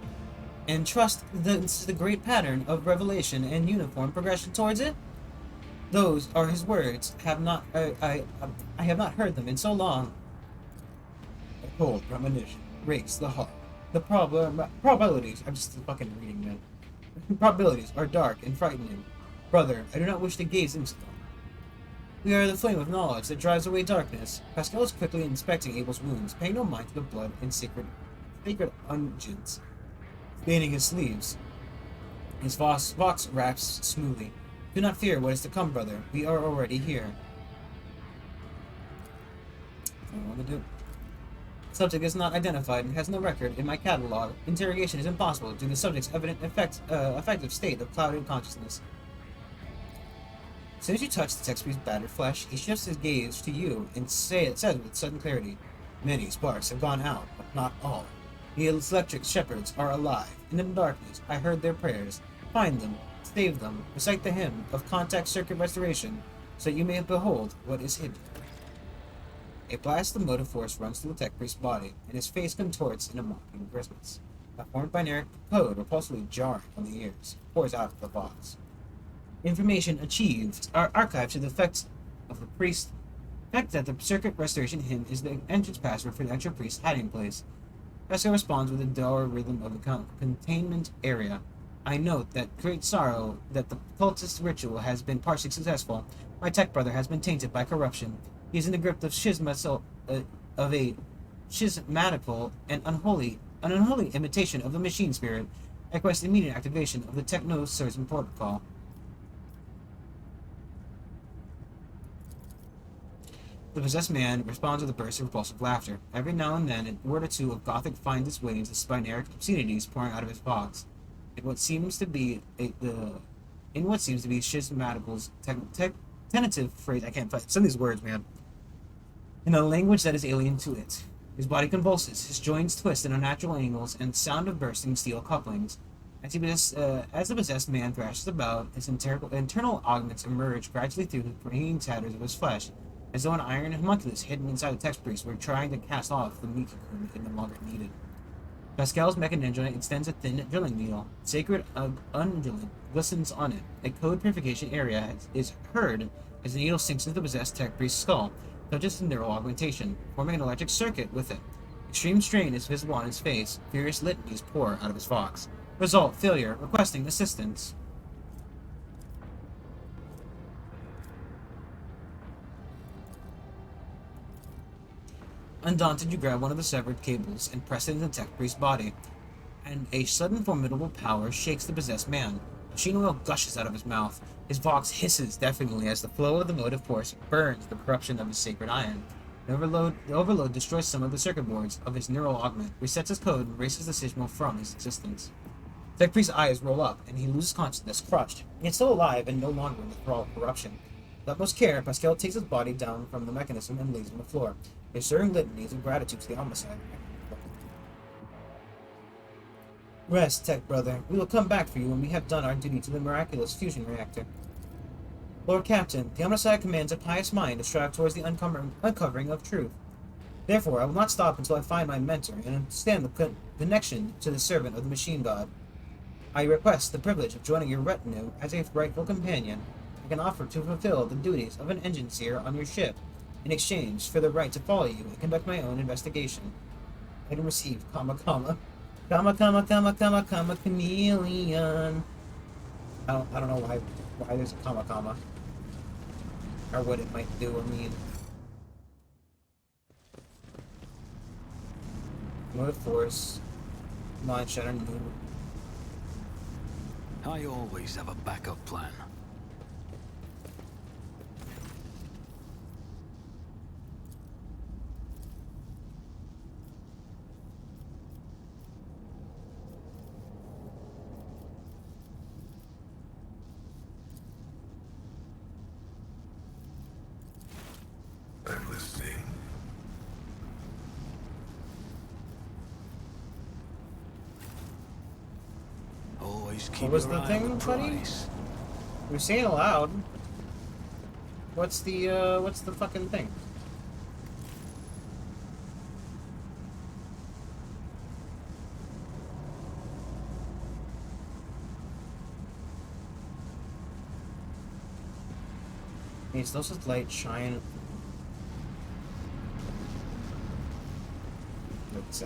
and trust the great pattern of revelation and uniform progression towards it. Those are his words. I have not heard them in so long. A cold premonition rakes the heart. The probabilities. I'm just fucking reading, man. Probabilities are dark and frightening. Brother, I do not wish to gaze into them. We are the flame of knowledge that drives away darkness. Pascal is quickly inspecting Abel's wounds, paying no mind to the blood and sacred unguents staining his sleeves. His vox raps smoothly. Do not fear what is to come, brother. We are already here. That's what I want to do. Subject is not identified and has no record in my catalog. Interrogation is impossible due to the subject's evident effective state of clouded consciousness. As soon as you touch the tech priest's battered flesh, he shifts his gaze to you and says with sudden clarity, "Many sparks have gone out, but not all. The electric shepherds are alive. In the darkness, I heard their prayers. Find them, save them, recite the hymn of contact circuit restoration, so that you may behold what is hidden." A blast of motive force runs through the tech priest's body, and his face contorts in a mocking grimace. A foreign binary code, repulsively jarring on the ears, pours out of the box. Information achieved are archived to the effects of the priest. The fact that the circuit restoration hymn is the entrance password for the actual priest's hiding place. Pascal responds with a dour rhythm of the containment area. I note that great sorrow that the cultist ritual has been partially successful. My tech brother has been tainted by corruption. He is in the grip of a schismatical and unholy imitation of the machine spirit. I request immediate activation of the techno-surgeon protocol. The possessed man responds with a burst of repulsive laughter. Every now and then, an word or two of Gothic finds its way into the spineric obscenities pouring out of his box. In what seems to be schismatical's tentative phrase, I can't find some of these words, man. In a language that is alien to it. His body convulses, his joints twist at unnatural angles, and the sound of bursting steel couplings. As the possessed man thrashes about, his internal augments emerge gradually through the graying tatters of his flesh, as though an iron homunculus hidden inside the tech priest were trying to cast off the meat cocoon it no longer needed. Pascal's mechanism extends a thin drilling needle. Sacred undulant glistens on it. A code purification area is heard as the needle sinks into the possessed tech priest's skull, touches the neural augmentation, forming an electric circuit with it. Extreme strain is visible on his face. Furious litanies pour out of his vox. Result: failure. Requesting assistance. Undaunted, you grab one of the severed cables and press it into the tech priest's body, and a sudden formidable power shakes the possessed man. Machine oil gushes out of his mouth. His vox hisses deafeningly as the flow of the motive force burns the corruption of his sacred iron. The overload destroys some of the circuit boards of his neural augment, resets his code, and erases the signal from his existence. Tech Priest's eyes roll up, and he loses consciousness, crushed. Yet still alive and no longer in the thrall of corruption. With utmost care, Pascal takes his body down from the mechanism and lays on the floor, asserting litanies of gratitude to the homicide. Rest, Tech Brother. We will come back for you when we have done our duty to the miraculous fusion reactor. Lord Captain, the Omnicide commands a pious mind to strive towards the uncovering of truth. Therefore, I will not stop until I find my mentor and understand the connection to the servant of the machine god. I request the privilege of joining your retinue as a rightful companion. I can offer to fulfill the duties of an engine seer on your ship in exchange for the right to follow you and conduct my own investigation. I can receive, comma, chameleon. I don't know why there's a comma. Or what it might do, I mean. Motive Force. Mind Shatter New. I always have a backup plan. I'm listening. Always keep What was your the eye thing, on the buddy? prize. You're saying aloud. What's the fucking thing? Needs those with light shine. Let's see.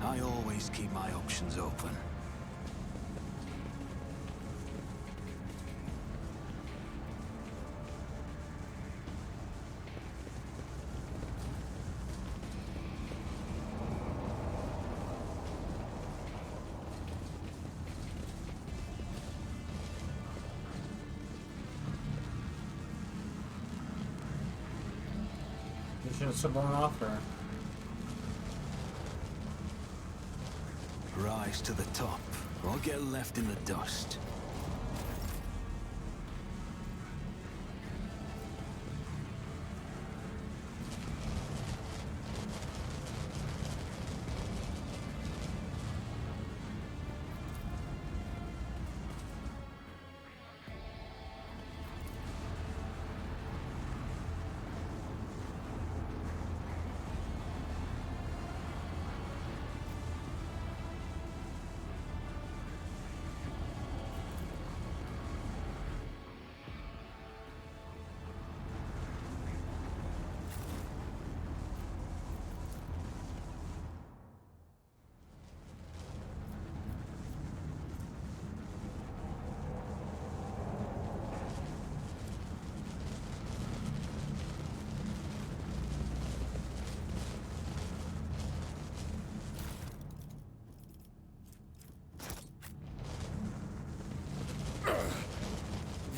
I always keep my options open. You should have blown off her. Rise to the top, or get left in the dust.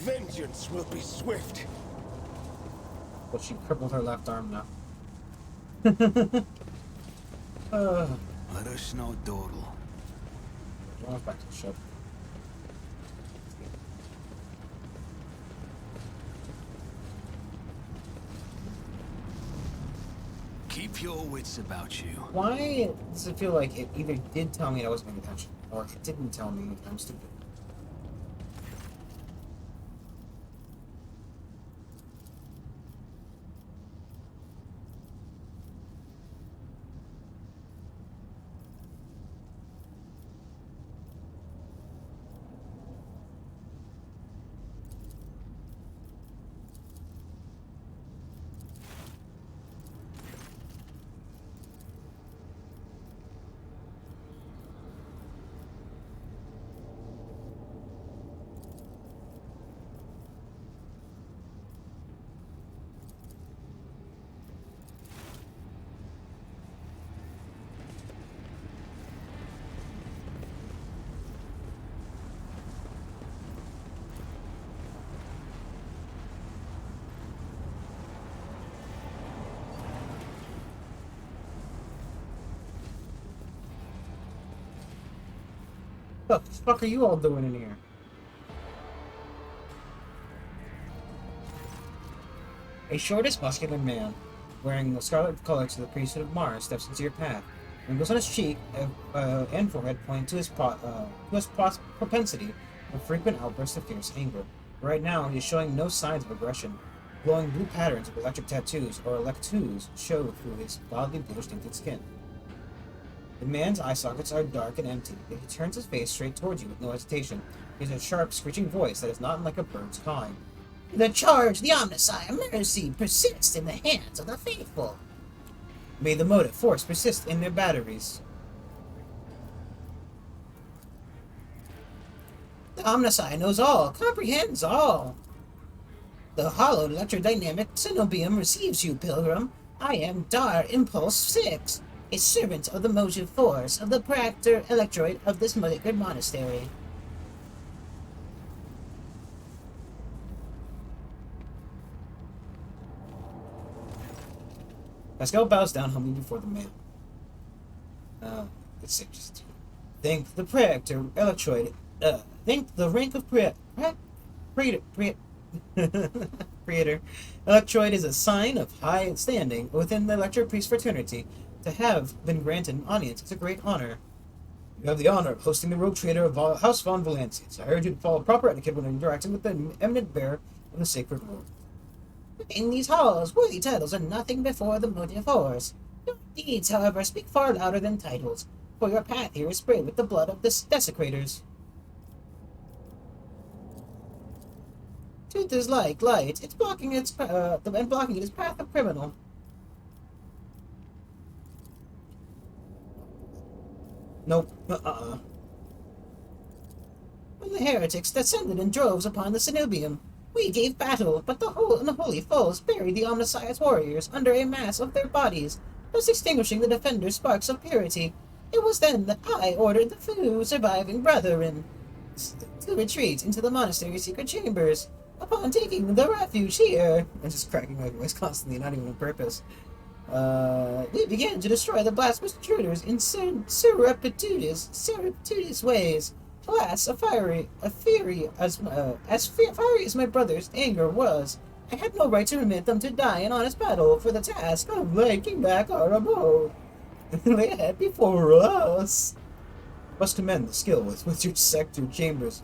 Vengeance will be swift. But she crippled her left arm now. Let us not dawdle. Going back to the ship. Keep your wits about you. Why does it feel like it either did tell me I wasn't paying attention, or it didn't tell me I'm stupid? the fuck are you all doing in here? A shortish, muscular man, wearing the scarlet colors of the priesthood of Mars, steps into your path. Wrinkles on his cheek and forehead point to his propensity for frequent outbursts of fierce anger. Right now, he is showing no signs of aggression. Glowing blue patterns of electric tattoos, or electoos, show through his wildly bluish-tinted skin. The man's eye sockets are dark and empty, yet he turns his face straight towards you with no hesitation. He has a sharp, screeching voice that is not unlike a bird's cawing. The charge, the Omnissiah mercy, persists in the hands of the faithful. May the motive force persist in their batteries. The Omnissiah knows all, comprehends all. The hallowed electrodynamic synobium receives you, pilgrim. I am Dar Impulse 6, a servant of the motive force of the Practor Electroid of this sacred monastery. Pascal bows down humbly before the man. Let's see, just thank the Practor Electroid. Thank the rank of Praetor. Electroid is a sign of high standing within the Electro Priest fraternity. To have been granted an audience is a great honor. You have the honor of hosting the rogue trader of House von Valancius. I urge you to follow proper etiquette when interacting with the eminent bearer of the sacred word. In these halls, worthy titles are nothing before the motive force. Your deeds, however, speak far louder than titles, for your path here is sprayed with the blood of the desecrators. Truth is like light. It's blocking its blocking its path of criminal. Nope. When the heretics descended in droves upon the Synobium, we gave battle, but the unholy foes buried the Omnissiah's warriors under a mass of their bodies, thus extinguishing the defenders' sparks of purity. It was then that I ordered the few surviving brethren to retreat into the monastery's secret chambers. Upon taking the refuge here, I'm just cracking my voice constantly, not even on purpose. We began to destroy the blasphemous intruders in surreptitious ways. Alas, as fiery as my brother's anger was, I had no right to permit them to die in honest battle for the task of taking back our abode. Lay ahead before us. Must commend the skill with which your secret chambers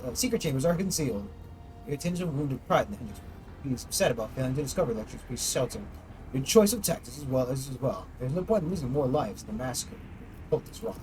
are concealed. Your tinge of wounded pride in the Hendrix. He's upset about failing to discover Electric Priest's shelter. Your choice of tactics as well. There's no point in losing more lives than the massacre. Hope is wrong.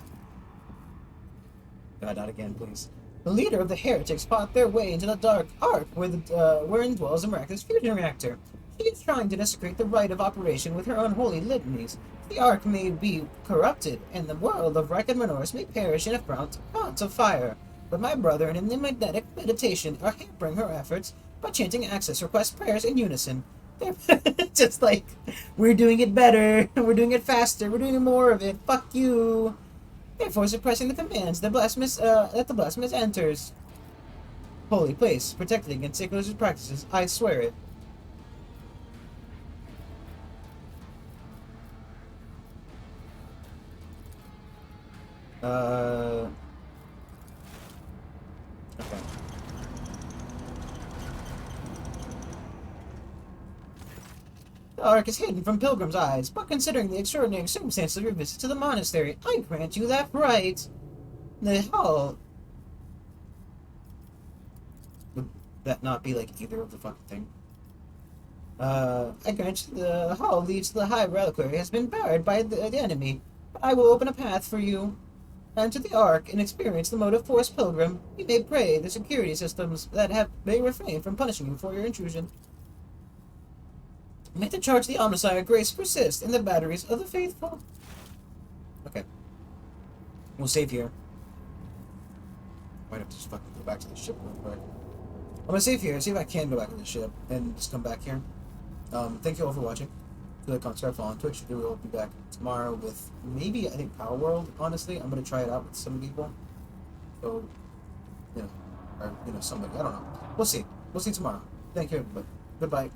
God, not again, please. The leader of the heretics fought their way into the dark ark wherein dwells a miraculous fusion reactor. She is trying to desecrate the rite of operation with her unholy litanies. The ark may be corrupted, and the world of Reich and Menoris may perish in a fount of fire. But my brother and in the magnetic meditation are hampering her efforts by chanting access request prayers in unison. They're just like, we're doing it better, we're doing it faster, we're doing more of it, fuck you. Therefore suppressing the commands that the blasphemous enters. Holy place, protected against sacrilegious practices, I swear it. Okay. The Ark is hidden from pilgrims' eyes, but considering the extraordinary circumstances of your visit to the monastery, I grant you that right. The hall... Would that not be like either of the fucking thing? I grant you the hall leads to the high reliquary has been barred by the enemy, but I will open a path for you. Enter the Ark and experience the motive force, pilgrim. We may pray the security systems that may refrain from punishing you for your intrusion. May the charge the Omnissiah grace persist in the batteries of the faithful. Okay. We'll save here. Might have to just fucking go back to the ship real quick. I'm gonna save here, see if I can go back to the ship and just come back here. Thank you all for watching. If you like, comment, subscribe, follow on Twitch. We will be back tomorrow with maybe, I think, Power World, honestly. I'm gonna try it out with some people. So, you know, or, you know, somebody. I don't know. We'll see. We'll see tomorrow. Thank you, everybody. Goodbye.